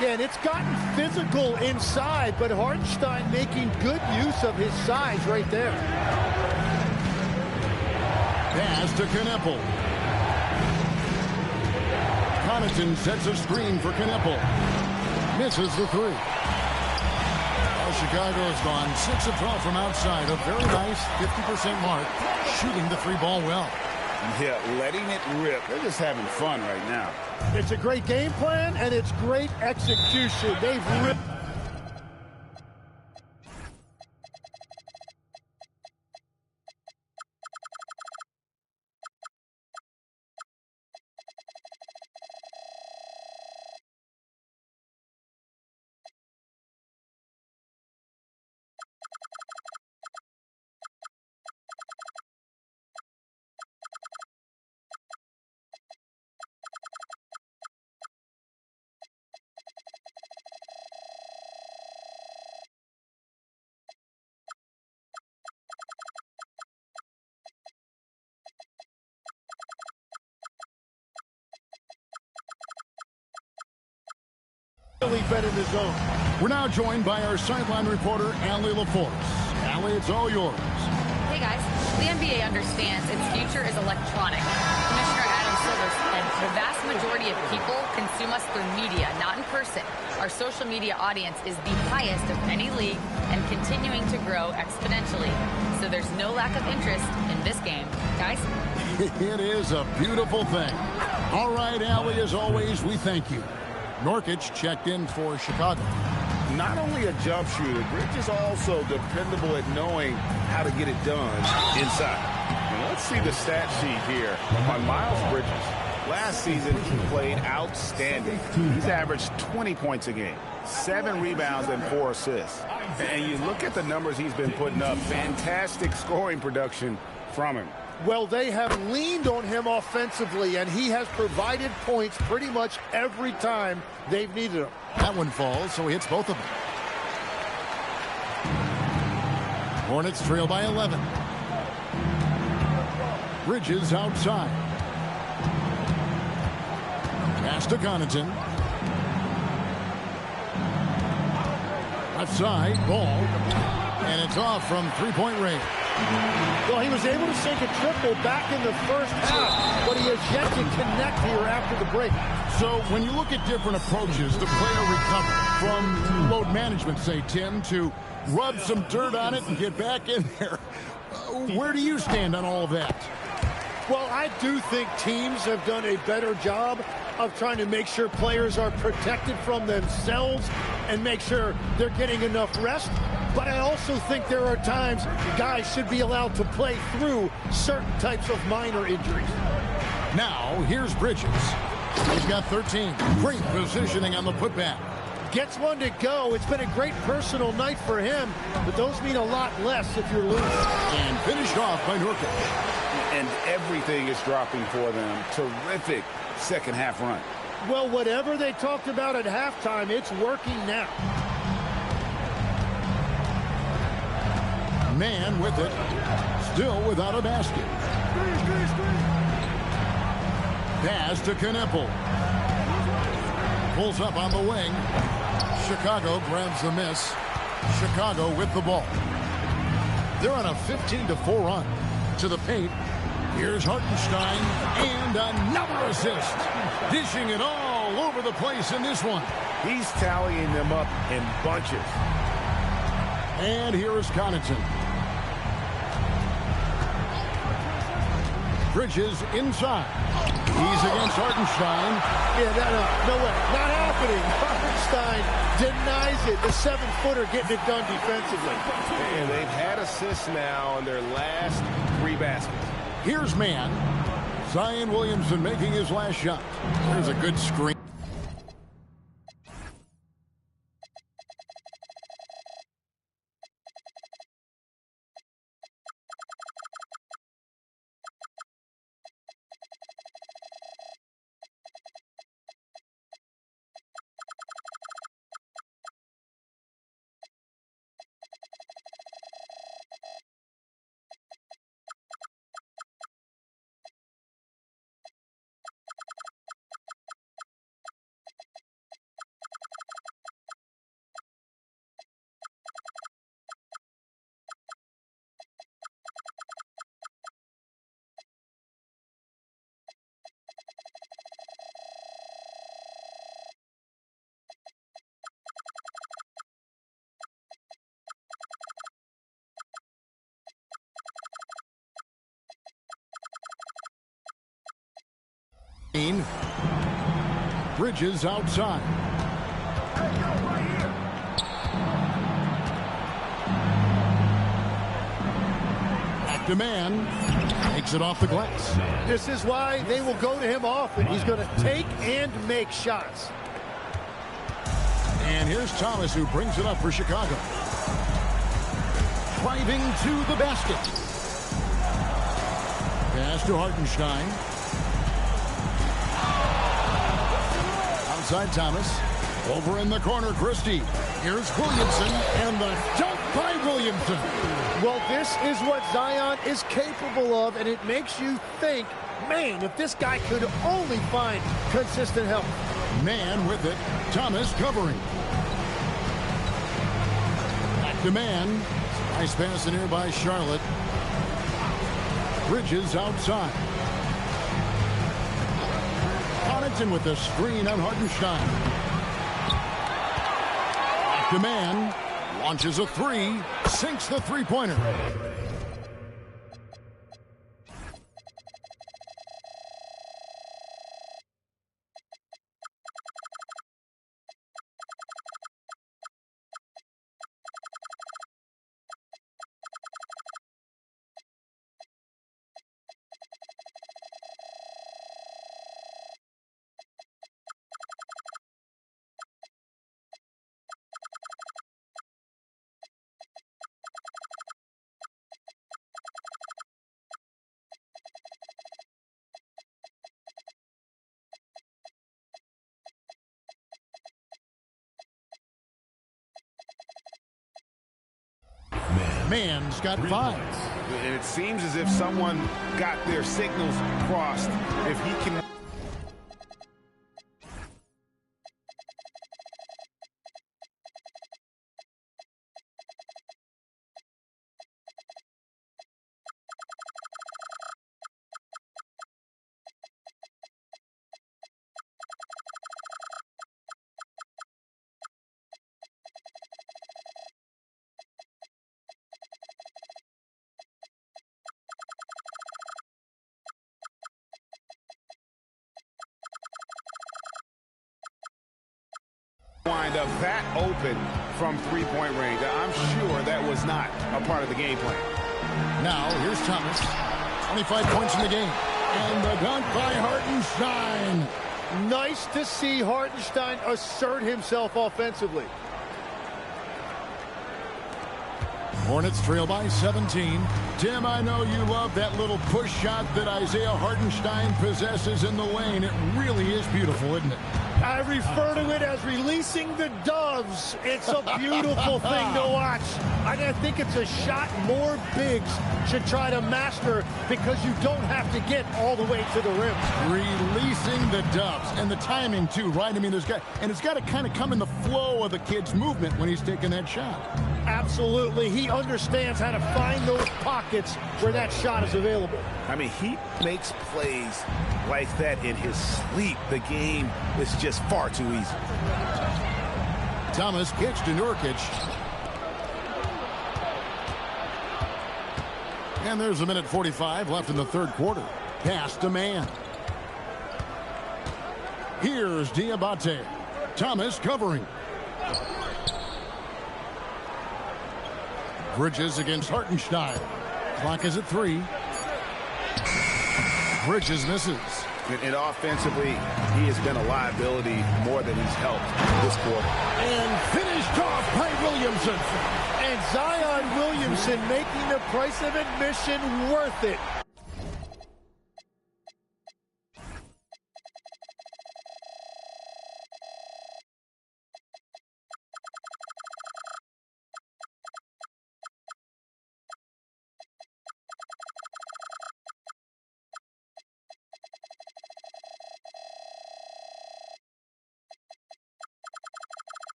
Yeah, and it's gotten physical inside, but Hartenstein making good use of his size right there. Pass to Kneppel. Connaughton sets a screen for Kneppel. Misses the 3. Well, Chicago has gone 6 of 12 from outside. A very nice 50% mark. Shooting the 3 ball well. Yeah, letting it rip. They're just having fun right now. It's a great game plan, and it's great execution. They've ripped. Been in the zone. We're now joined by our sideline reporter, Allie LaForce. Allie, it's all yours. Hey, guys. The NBA understands its future is electronic. Commissioner Adam also, the vast majority of people consume us through media, not in person. Our social media audience is the highest of any league and continuing to grow exponentially. So there's no lack of interest in this game. Guys? It is a beautiful thing. All right, Allie, as always, we thank you. Norkic checked in for Chicago. Not only a jump shooter, Bridges is also dependable at knowing how to get it done inside. And let's see the stat sheet here on Miles Bridges. Last season, he played outstanding. He's averaged 20 points a game, 7 rebounds, and 4 assists. And you look at the numbers he's been putting up, fantastic scoring production from him. Well, they have leaned on him offensively, and he has provided points pretty much every time they've needed him. That one falls, so he hits both of them. Hornets trail by 11. Bridges outside. Pass to Connaughton. Left side, ball. And it's off from three-point range. Well, he was able to sink a triple back in the first half, but he has yet to connect here after the break. So when you look at different approaches to play a recovery, from load management, say, Tim, to rub some dirt on it and get back in there, where do you stand on all of that? Well, I do think teams have done a better job of trying to make sure players are protected from themselves and make sure they're getting enough rest. But I also think there are times guys should be allowed to play through certain types of minor injuries. Now, here's Bridges. He's got 13. Great positioning on the putback. Gets one to go. It's been a great personal night for him, but those mean a lot less if you're losing. And finished off by Norkic. And everything is dropping for them. Terrific second half run. Well, whatever they talked about at halftime, it's working now. Man with it, still without a basket. Pass to Kneppel. Pulls up on the wing. Chicago grabs the miss. Chicago with the ball. They're on a 15-4 run. To the paint. Here's Hartenstein. And another assist. Dishing it all over the place in this one. He's tallying them up in bunches. And here is Connaughton. Bridges inside. He's against Hartenstein. Yeah, no way. Not happening. Hartenstein denies it. The 7-footer getting it done defensively. And they've had assists now on their last 3 baskets. Here's man. Zion Williamson making his last shot. There's a good screen. Bridges outside. Back to man. Takes it off the glass. This is why they will go to him often. He's going to take and make shots. And here's Thomas, who brings it up for Chicago. Driving to the basket. Pass to Hartenstein. Outside Thomas. Over in the corner, Christie. Here's Williamson, and the dunk by Williamson. Well, this is what Zion is capable of, and it makes you think, man, if this guy could only find consistent help. Man with it. Thomas covering. Back to man. Nice pass in here by Charlotte. Bridges outside. Connaughton with the screen on Hartenstein. Demand launches a three, sinks the three-pointer. Mann's got 5. And it seems as if someone got their signals crossed. If he can... wind up that open from three-point range. I'm sure that was not a part of the game plan. Now, here's Thomas. 25 points in the game. And the dunk by Hartenstein. Nice to see Hartenstein assert himself offensively. Hornets trail by 17. Tim, I know you love that little push shot that Isiah Hartenstein possesses in the lane. It really is beautiful, isn't it? I refer to it as releasing the doves. It's a beautiful thing to watch. I think it's a shot more bigs should try to master because you don't have to get all the way to the rim. Releasing the doves. And the timing, too, right? I mean, it's got to kind of come in the flow of the kid's movement when he's taking that shot. Absolutely. He understands how to find those pockets where that shot is available. I mean, he makes plays like that in his sleep. The game is just far too easy. Thomas kicks to Nurkic. And there's a minute 45 left in the third quarter. Pass to Mann. Here's Diabate. Thomas covering. Bridges against Hartenstein. Clock is at 3. Bridges misses. And offensively, he has been a liability more than he's helped this quarter. And finished off by Williamson. And Zion Williamson making the price of admission worth it.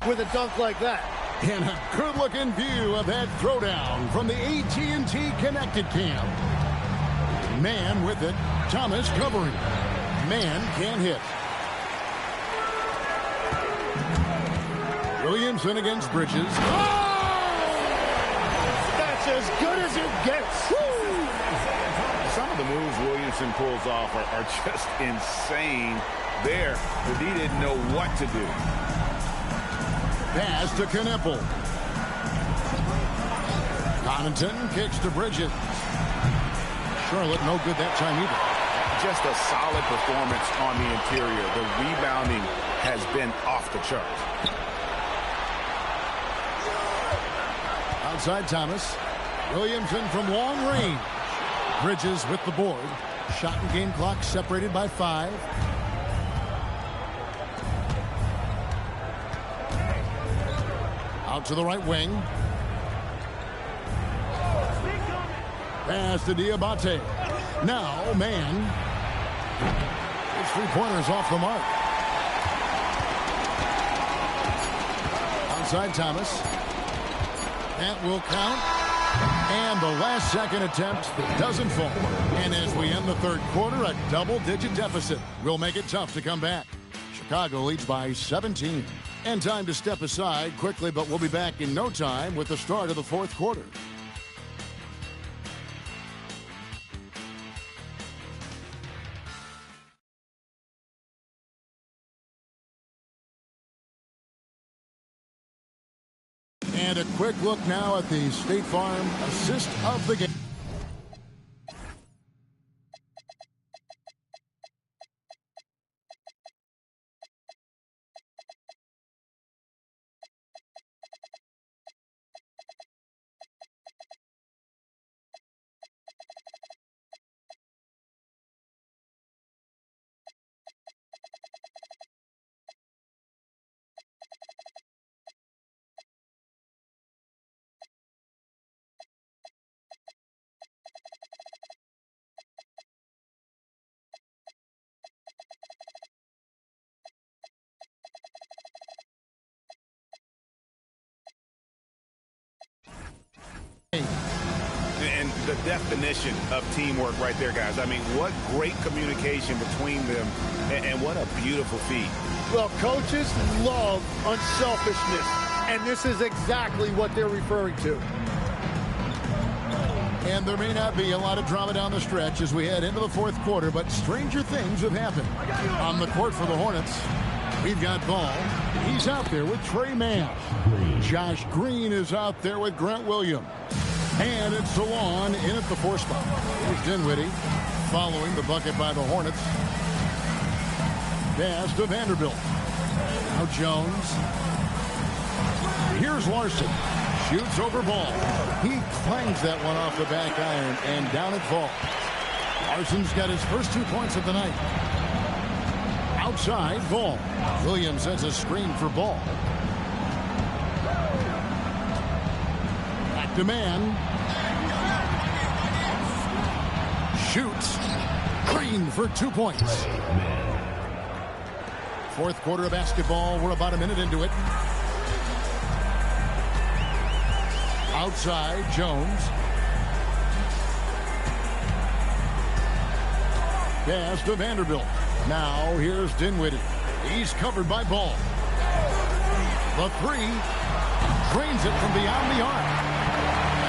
With a dunk like that. And a good-looking view of that throwdown from the AT&T Connected Cam. Mann with it. Thomas covering. Mann can't hit. Williamson against Bridges. Oh! That's as good as it gets. Woo! Some of the moves Williamson pulls off are just insane there, but he didn't know what to do. Pass to Knippel. Connaughton kicks to Bridges. Charlotte no good that time either. Just a solid performance on the interior. The rebounding has been off the charts. Outside Thomas. Williamson from long range. Bridges with the board. Shot and game clock separated by 5. Out to the right wing. Pass to Diabate. Now, Mann. His three-pointer's off the mark. Outside Thomas. That will count. And the last second attempt doesn't fall. And as we end the third quarter, a double-digit deficit will make it tough to come back. Chicago leads by 17. And time to step aside quickly, but we'll be back in no time with the start of the fourth quarter. And a quick look now at the State Farm assist of the game. And the definition of teamwork right there, guys. I mean, what great communication between them, and what a beautiful feat. Well, coaches love unselfishness, and this is exactly what they're referring to. And there may not be a lot of drama down the stretch as we head into the fourth quarter, but stranger things have happened. On the court for the Hornets, we've got Ball. He's out there with Trey Mann. Josh Green is out there with Grant Williams. And it's Salon in at the 4 spot. Here's Dinwiddie following the bucket by the Hornets. Pass to Vanderbilt. Now Jones. Here's Larson. Shoots over Ball. He clangs that one off the back iron and down it falls. Larson's got his first 2 points of the night. Outside, Ball. Williams sends a screen for Ball. Back to Mann. Shoots. Green for 2 points. Fourth quarter of basketball. We're about a minute into it. Outside, Jones. Pass to Vanderbilt. Now here's Dinwiddie. He's covered by Ball. The 3 drains it from beyond the arc.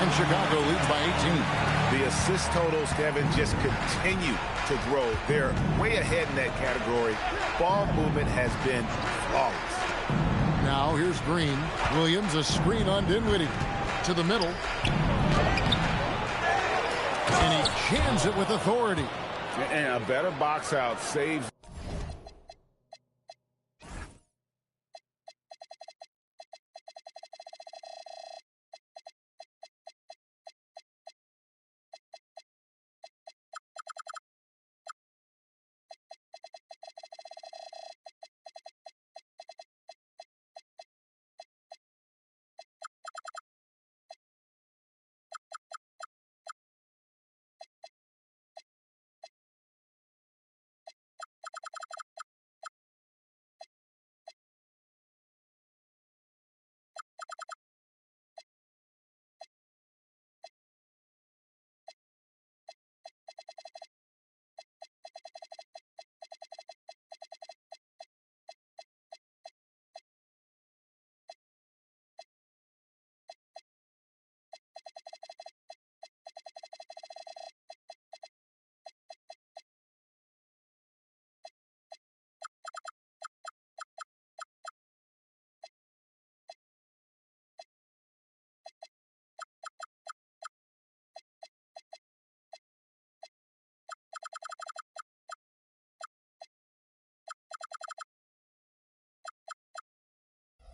And Chicago leads by 18. The assist totals, Kevin, just continue to grow. They're way ahead in that category. Ball movement has been flawless. Now here's Green. Williams, a screen on Dinwiddie. To the middle. And he jams it with authority. And a better box out saves.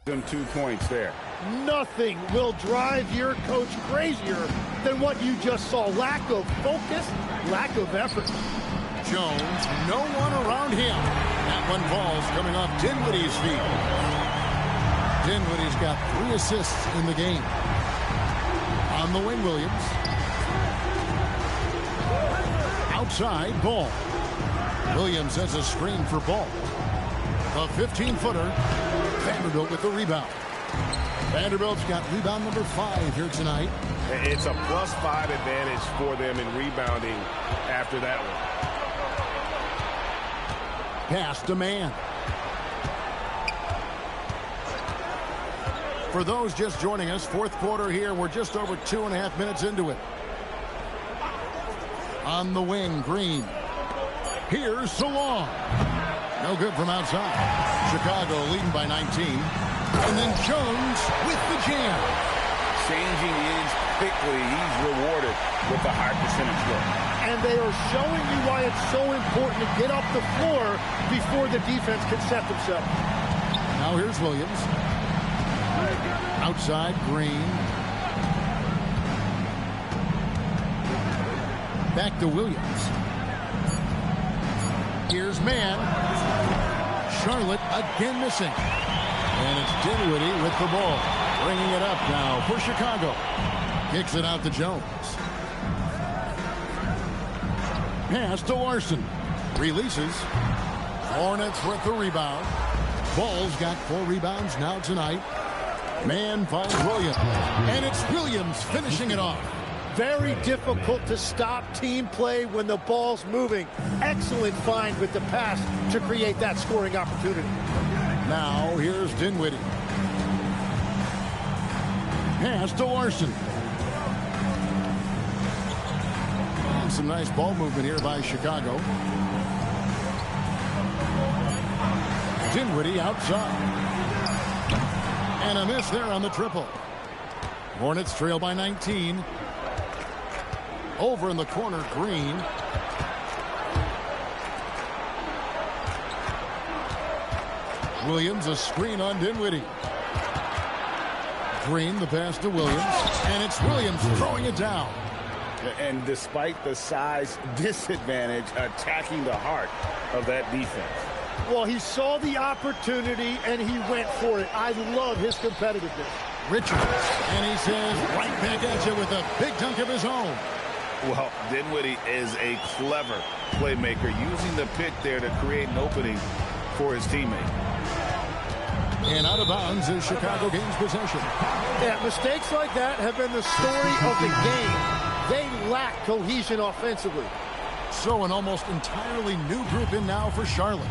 Them 2 points there. Nothing will drive your coach crazier than what you just saw. Lack of focus, lack of effort. Jones, no one around him. That one falls coming off Dinwiddie's feet. Dinwiddie's got 3 assists in the game. On the wing, Williams. Outside, Ball. Williams has a screen for Ball. A 15-footer. Vanderbilt with the rebound. Vanderbilt's got rebound number 5 here tonight. It's a +5 advantage for them in rebounding after that one. Pass to man. For those just joining us, fourth quarter here. We're just over 2.5 minutes into it. On the wing, Green. Here's Salon. No good from outside. Chicago leading by 19. And then Jones with the jam. Changing ends quickly. He's rewarded with a high percentage look. And they are showing you why it's so important to get off the floor before the defense can set themselves. Now here's Williams. Outside, Green. Back to Williams. Here's man. Charlotte again missing. And it's Dinwiddie with the ball. Bringing it up now for Chicago. Kicks it out to Jones. Pass to Larson. Releases. Hornets with the rebound. Ball's got 4 rebounds now tonight. Man finds Williams. And it's Williams finishing it off. Very difficult to stop team play when the ball's moving. Excellent find with the pass to create that scoring opportunity. Now here's Dinwiddie. Pass to Larson. And some nice ball movement here by Chicago. Dinwiddie outside. And a miss there on the triple. Hornets trail by 19. Over in the corner, Green. Williams, a screen on Dinwiddie. Green, the pass to Williams. And it's Williams throwing it down. And despite the size disadvantage, attacking the heart of that defense. Well, he saw the opportunity, and he went for it. I love his competitiveness. Richards, and he says right back at you with a big dunk of his own. Well, Dinwiddie is a clever playmaker, using the pick there to create an opening for his teammate. And out of bounds as Chicago gains possession. Yeah, mistakes like that have been the story of the game. They lack cohesion offensively. So an almost entirely new group in now for Charlotte.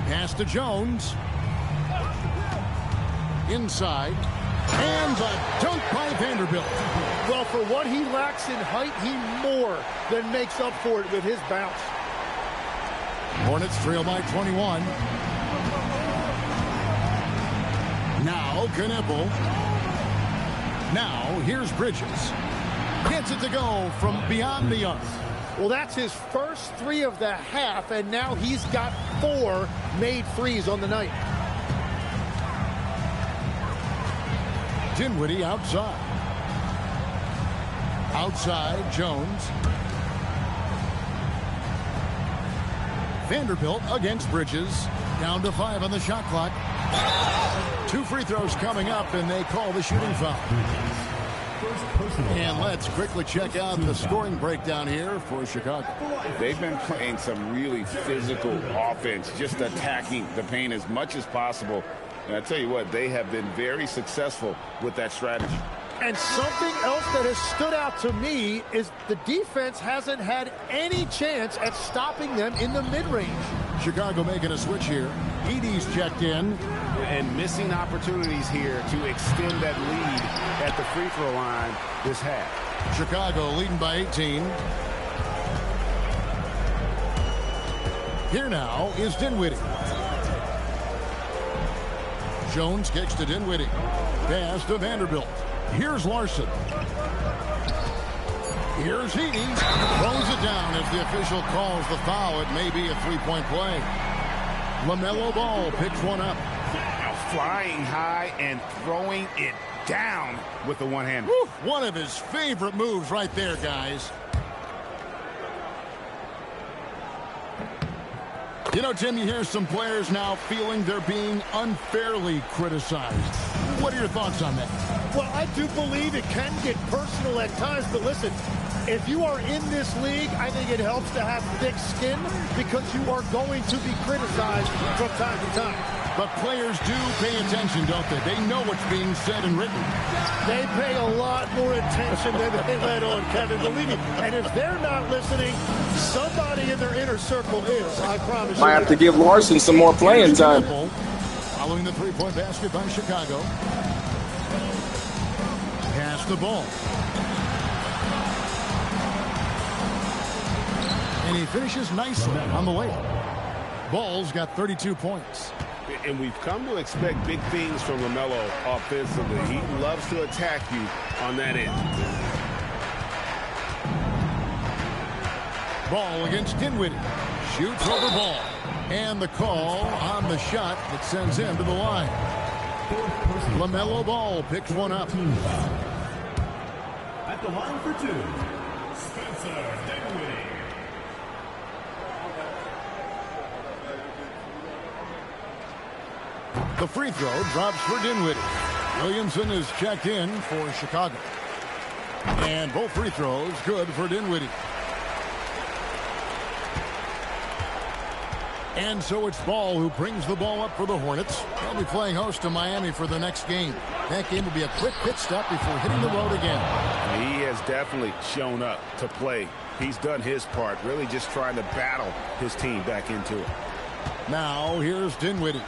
Pass to Jones. Inside. And the dunk by Vanderbilt. Well, for what he lacks in height, he more than makes up for it with his bounce. Hornets trail by 21. Now Kneppel. Now here's Bridges. Gets it to go from beyond the arc. Well, that's his first 3 of the half, and now he's got 4 made threes on the night. Dinwiddie outside. Outside, Jones. Vanderbilt against Bridges. Down to 5 on the shot clock. 2 free throws coming up, and they call the shooting foul. And let's quickly check out the scoring breakdown here for Chicago. They've been playing some really physical offense, just attacking the paint as much as possible. And I tell you what, they have been very successful with that strategy. And something else that has stood out to me is the defense hasn't had any chance at stopping them in the mid-range. Chicago making a switch here. Edey's checked in. And missing opportunities here to extend that lead at the free throw line this half. Chicago leading by 18. Here now is Dinwiddie. Jones kicks to Dinwiddie. Pass to Vanderbilt. Here's Larson. Here's Edey. Throws it down as the official calls the foul. It may be a three-point play. LaMelo Ball picks one up. Flying high and throwing it down with the one hand. One of his favorite moves right there, guys. You know, Tim, you hear some players now feeling they're being unfairly criticized. What are your thoughts on that? Well, I do believe it can get personal at times, but listen, If you are in this league, I think it helps to have thick skin because you are going to be criticized from time to time. But players do pay attention, don't they? They know what's being said and written. They pay a lot more attention than they let on, Kevin. Believe me. And if they're not listening, somebody in their inner circle is, I promise you. Might have to give Larson some more playing time. Following the three-point basket by Chicago. Pass the ball. And he finishes nicely on the layup. Ball's got 32 points. And we've come to expect big things from LaMelo offensively. He loves to attack you on that end. Ball against Dinwiddie. Shoots over ball. And the call on the shot that sends him to the line. LaMelo Ball picks one up. At the line for two, Spencer Dinwiddie. The free throw drops for Dinwiddie. Williamson is checked in for Chicago. And both free throws good for Dinwiddie. And so it's Ball who brings the ball up for the Hornets. They'll be playing host to Miami for the next game. That game will be a quick pit stop before hitting the road again. He has definitely shown up to play. He's done his part, really just trying to battle his team back into it. Now here's Dinwiddie.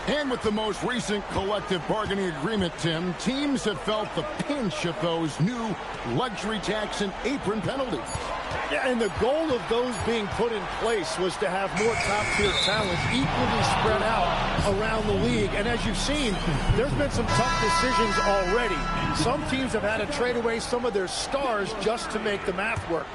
And with the most recent collective bargaining agreement, Tim, teams have felt the pinch of those new luxury tax and apron penalties. Yeah, and the goal of those being put in place was to have more top-tier talent equally spread out around the league. And as you've seen, there's been some tough decisions already. Some teams have had to trade away some of their stars just to make the math work.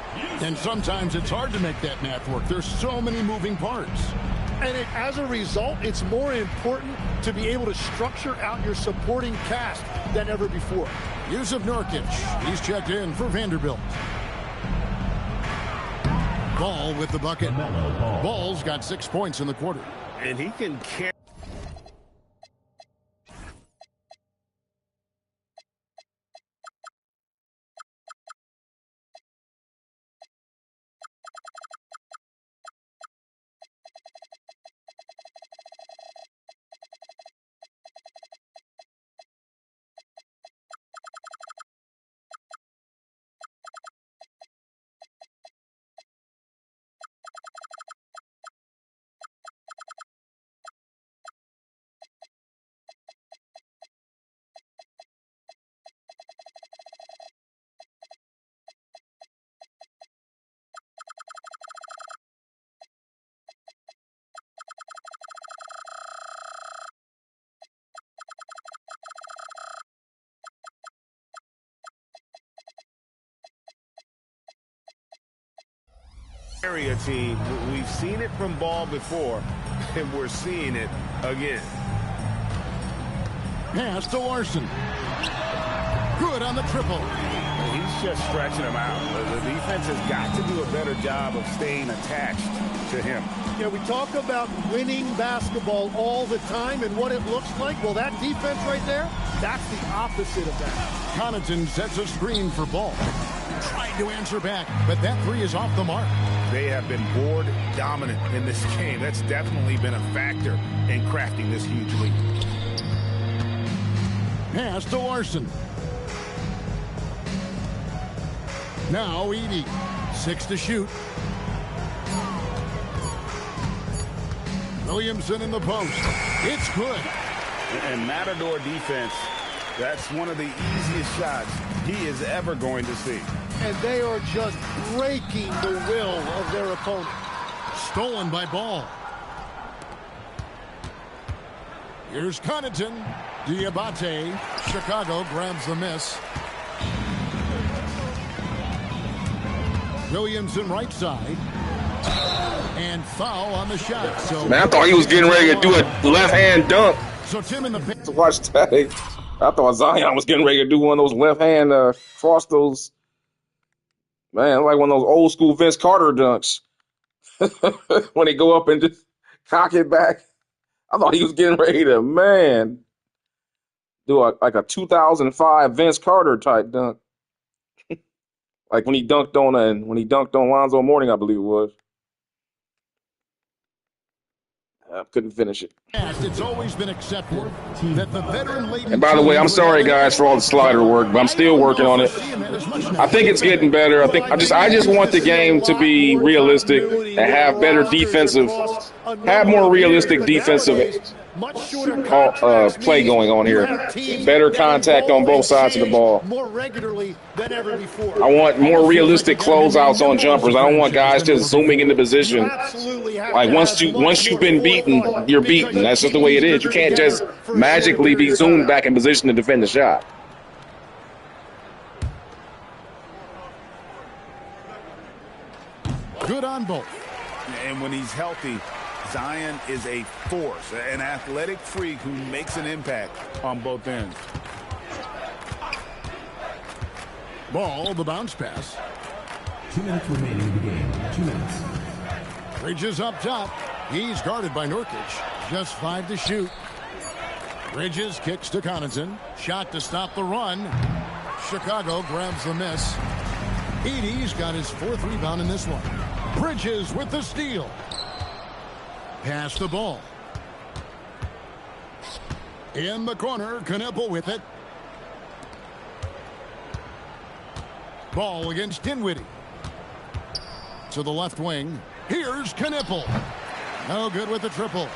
And sometimes it's hard to make that math work. There's so many moving parts. And as a result, it's more important to be able to structure out your supporting cast than ever before. Yusuf Nurkic, he's checked in for Vanderbilt. Ball with the bucket. Ball's got 6 points in the quarter. And he can carry. Area team. We've seen it from Ball before, and we're seeing it again. Pass to Larson. Good on the triple. He's just stretching him out. The defense has got to do a better job of staying attached to him. Yeah, we talk about winning basketball all the time and what it looks like. Well, that defense right there, that's the opposite of that. Connaughton sets a screen for Ball. Tried to answer back, but that three is off the mark. They have been board dominant in this game. That's definitely been a factor in crafting this huge lead. Pass to Larson. Now Edey. 6 to shoot. Williamson in the post. It's good. And Matador defense, that's one of the easiest shots he is ever going to see. And they are just breaking the will of their opponent. Stolen by Ball. Here's Connaughton. Diabate. Chicago grabs the miss. Williamson right side. And foul on the shot. So Man, I thought he was getting ready to do a left-hand dunk. So Tim in the pit. To watch that, I thought Zion was getting ready to do one of those left-hand cross those. Man, like one of those old school Vince Carter dunks. When they go up and just cock it back. I thought he was getting ready to, man. do like a 2005 Vince Carter type dunk. Like when he dunked on Lonzo Mourning, I believe it was. I couldn't finish it. It's always been accepted that the veteran-laden And by the way, I'm sorry guys for all the slider work, but I'm still working on it. I think it's getting better. I just want the game to be realistic and have more realistic defensive play going on here. Better contact on both sides of the ball. More regularly than ever before. I want more realistic closeouts on jumpers. I don't want guys just zooming into position. Like once you've been beaten, you're beaten. That's just the way it is. You can't just magically be zoomed back in position to defend the shot. Good on both. And when he's healthy, Zion is a force, an athletic freak who makes an impact on both ends. Ball, the bounce pass. 2 minutes remaining in the game. 2 minutes. Bridges up top. He's guarded by Nurkic. Just 5 to shoot. Bridges kicks to Connaughton. Shot to stop the run. Chicago grabs the miss. Edey's got his 4th rebound in this one. Bridges with the steal. Pass the ball. In the corner, Knueppel with it. Ball against Dinwiddie. To the left wing. Here's Knueppel. No good with the triple.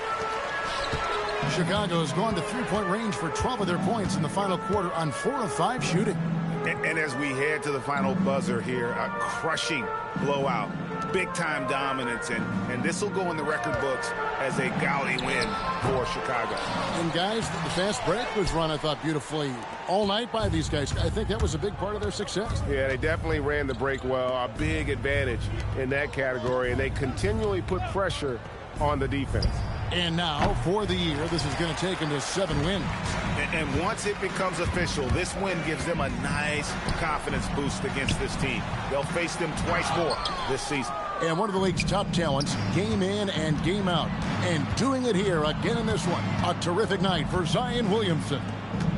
Chicago's gone to three-point range for 12 of their points in the final quarter on 4 of 5 shooting. And as we head to the final buzzer here, a crushing blowout, big-time dominance, and this will go in the record books as a gaudy win for Chicago. And guys, the fast break was run, I thought, beautifully all night by these guys. I think that was a big part of their success. Yeah, they definitely ran the break well. A big advantage in that category, and they continually put pressure on the defense. And now, for the year, this is going to take them to 7 wins. And once it becomes official, this win gives them a nice confidence boost against this team. They'll face them twice more this season. And one of the league's top talents, game in and game out. And doing it here again in this one. A terrific night for Zion Williamson.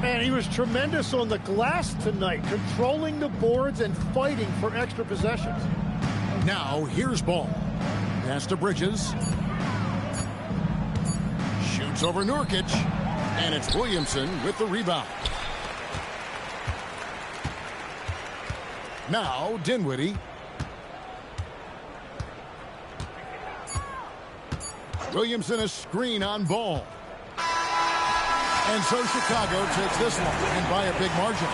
Man, he was tremendous on the glass tonight, controlling the boards and fighting for extra possessions. Now, here's Ball. Pass to Bridges. Shoots over Nurkic. And it's Williamson with the rebound. Now, Dinwiddie. Williamson a screen on Ball. And so Chicago takes this one, and by a big margin.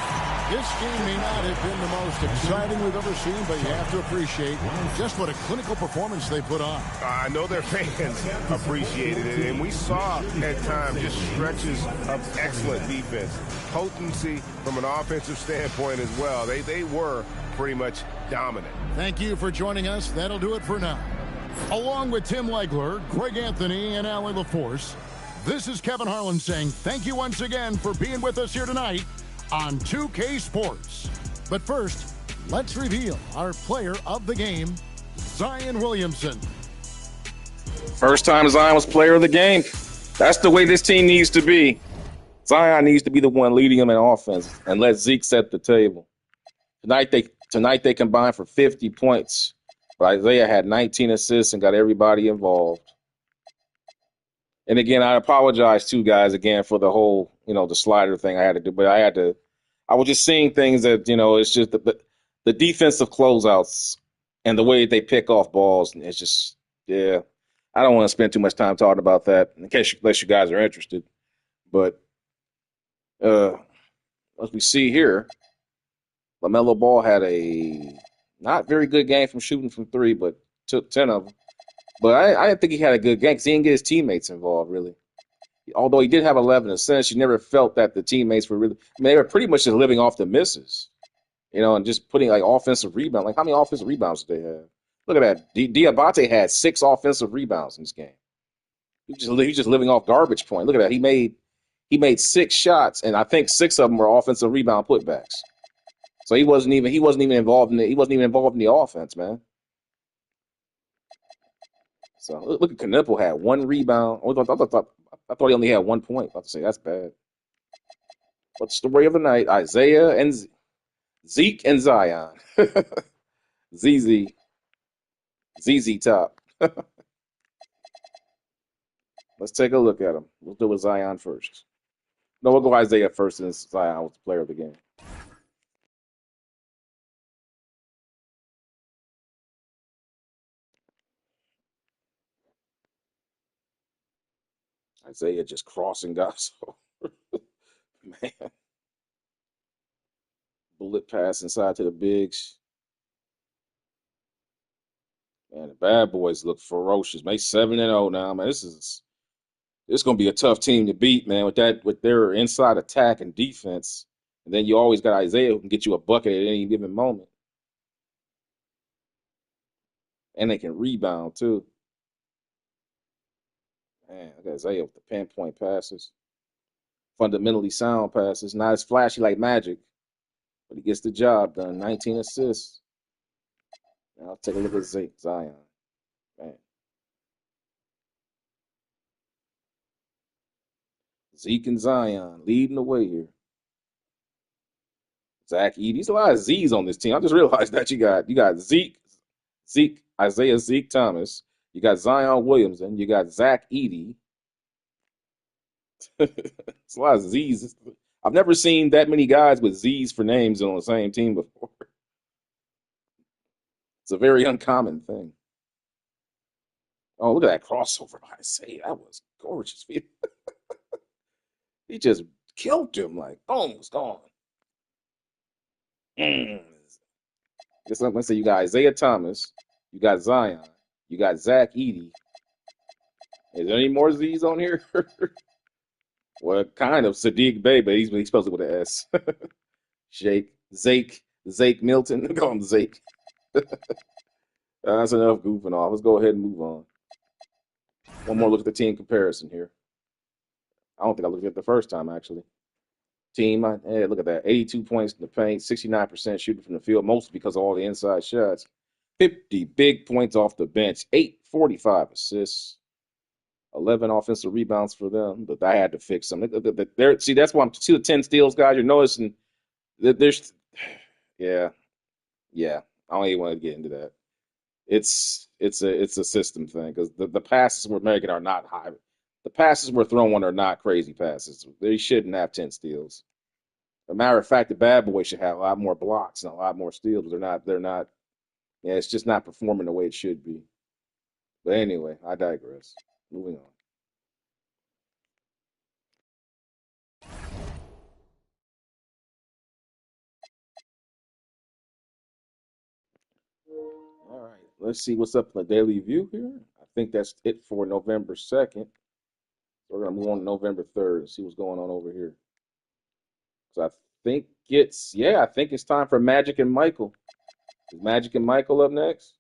This game may not have been the most exciting we've ever seen, but you have to appreciate just what a clinical performance they put on. I know their fans appreciated it, and we saw at times just stretches of excellent defense. Potency from an offensive standpoint as well. They were pretty much dominant. Thank you for joining us. That'll do it for now. Along with Tim Legler, Greg Anthony, and Allie LaForce, this is Kevin Harlan saying thank you once again for being with us here tonight on 2K Sports. But first, let's reveal our player of the game, Zion Williamson. First time Zion was player of the game. That's the way this team needs to be. Zion needs to be the one leading them in offense and let Zeke set the table. Tonight they combined for 50 points. But Isiah had 19 assists and got everybody involved. And again, I apologize too, guys, again, for the whole, the slider thing I had to do. But I was just seeing things that, it's just the defensive closeouts and the way they pick off balls. It's just, yeah, I don't want to spend too much time talking about that unless you guys are interested. But as we see here, LaMelo Ball had a not very good game from shooting from 3, but took 10 of them. But I didn't think he had a good game because he didn't get his teammates involved, really. Although he did have 11 assists, you never felt that the teammates were really – they were pretty much just living off the misses, and just putting, offensive rebounds. How many offensive rebounds did they have? Look at that. Diabate had 6 offensive rebounds in this game. He was just living off garbage point. Look at that. He made 6 shots, and I think 6 of them were offensive rebound putbacks. So he wasn't even involved in the offense, man. So look at Knueppel had 1 rebound. I thought he only had 1 point. I was about to say that's bad. But story of the night, Isaiah and Zeke and Zion. ZZ. ZZ Top. Let's take a look at them. We'll do with Zion first. No, we'll go Isaiah first since Zion was the player of the game. Isaiah just crossing guys. Man. Bullet pass inside to the bigs. Man, the bad boys look ferocious. Make 7-0 now, man. This gonna be a tough team to beat, man, with their inside attack and defense. And then you always got Isaiah who can get you a bucket at any given moment. And they can rebound too. Man, I got Isaiah with the pinpoint passes. Fundamentally sound passes. Not as flashy like Magic, but he gets the job done. 19 assists. Now let's take a look at Zion. Man. Zeke and Zion leading the way here. Zach Edey. There's a lot of Z's on this team. I just realized that you got Zeke, Isaiah, Zeke Thomas. You got Zion Williamson. You got Zach Edey. It's a lot of Z's. I've never seen that many guys with Z's for names on the same team before. It's a very uncommon thing. Oh, look at that crossover by Isaiah. That was gorgeous. He just killed him. Like, boom, it's gone. Just let's say you got Isaiah Thomas, you got Zion, you got Zach Edey. Is there any more Z's on here? Well, kind of Sadiq Bey, but he's supposed to with an S. Zake Milton. Call him Zake. That's enough goofing off. Let's go ahead and move on. One more look at the team comparison here. I don't think I looked at it the first time, actually. Team, hey, look at that. 82 points in the paint, 69% shooting from the field, mostly because of all the inside shots. 50 big points off the bench, 845 assists, 11 offensive rebounds for them. But I had to fix them. See, that's why I'm see the 10 steals, guys. You're noticing that there's, yeah. I don't even want to get into that. It's a system thing because the passes we're making are not high. The passes we're throwing are not crazy passes. They shouldn't have 10 steals. As a matter of fact, the bad boys should have a lot more blocks and a lot more steals. They're not. Yeah, it's just not performing the way it should be. But anyway, I digress. Moving on. All right, let's see what's up in the Daily View here. I think that's it for November 2nd. We're going to move on to November 3rd and see what's going on over here. So I think it's time for Magic and Michael. Is Magic and Michael up next?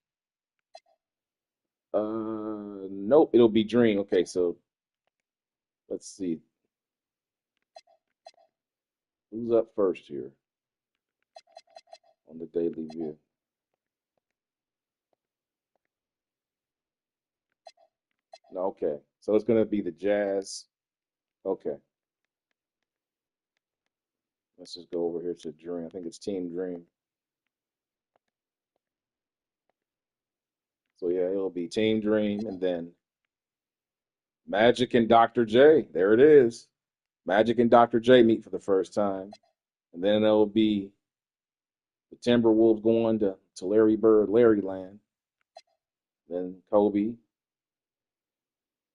Nope, it'll be Dream. Okay, so let's see. Who's up first here on the Daily View? No, okay, so it's going to be the Jazz. Okay. Let's just go over here to Dream. I think it's Team Dream. So, yeah, it'll be Team Dream and then Magic and Dr. J. There it is. Magic and Dr. J meet for the first time. And then it'll be the Timberwolves going to Larry Bird, Larryland. Then Kobe.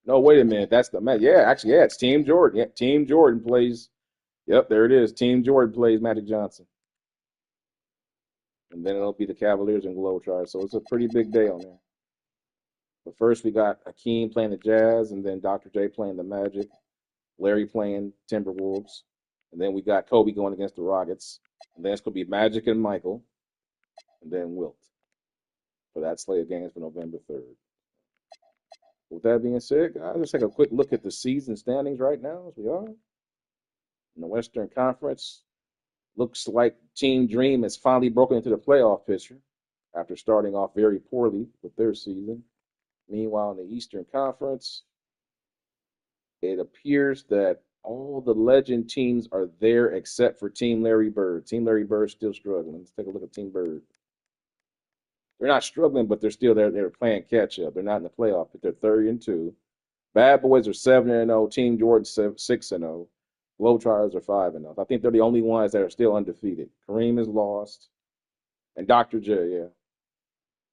No, wait a minute. That's the Magic. Yeah, actually, it's Team Jordan. Yeah, Team Jordan plays. Yep, there it is. Team Jordan plays Magic Johnson. And then it'll be the Cavaliers and Globetrotters. So it's a pretty big day on there. But first we got Akeem playing the Jazz, and then Dr. J playing the Magic, Larry playing Timberwolves, and then we got Kobe going against the Rockets, and then it's going to be Magic and Michael, and then Wilt for that slate of games for November 3rd. With that being said, guys, let's take a quick look at the season standings right now as we are. In the Western Conference, looks like Team Dream has finally broken into the playoff picture after starting off very poorly with their season. Meanwhile, in the Eastern Conference, it appears that All the legend teams are there except for Team Larry Bird. Team Larry Bird's still struggling. Let's take a look at Team Bird. They're not struggling, but they're still there. They're playing catch up. They're not in the playoff, but they're 30-2. Bad Boys are 7-0. Team Jordan 6-0. Globetrotters are 5-0. I think they're the only ones that are still undefeated. Kareem is lost, and Dr. J. Yeah.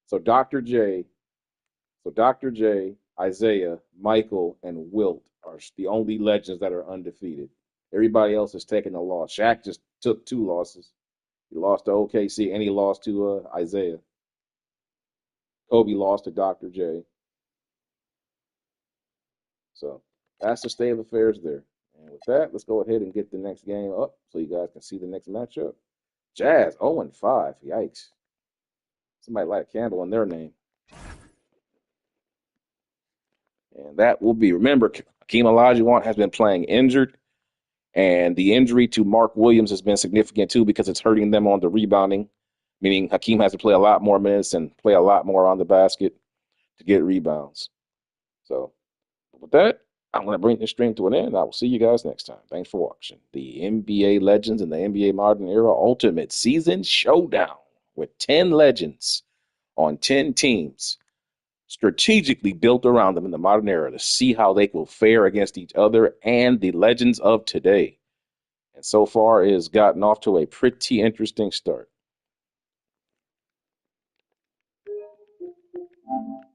So Dr. J, Isaiah, Michael, and Wilt are the only legends that are undefeated. Everybody else is taking a loss. Shaq just took 2 losses. He lost to OKC and he lost to Isaiah. Kobe lost to Dr. J. So that's the state of affairs there. And with that, let's go ahead and get the next game up so you guys can see the next matchup. Jazz 0-5. Yikes. Somebody light a candle in their name. And that will be, remember, Hakeem Olajuwon has been playing injured. And the injury to Mark Williams has been significant too because it's hurting them on the rebounding, meaning Hakeem has to play a lot more minutes and play a lot more on the basket to get rebounds. So with that, I'm going to bring this stream to an end. I will see you guys next time. Thanks for watching the NBA Legends in the NBA Modern Era Ultimate Season Showdown with 10 legends on 10 teams strategically built around them in the modern era to see how they will fare against each other and the legends of today. And so far, it has gotten off to a pretty interesting start.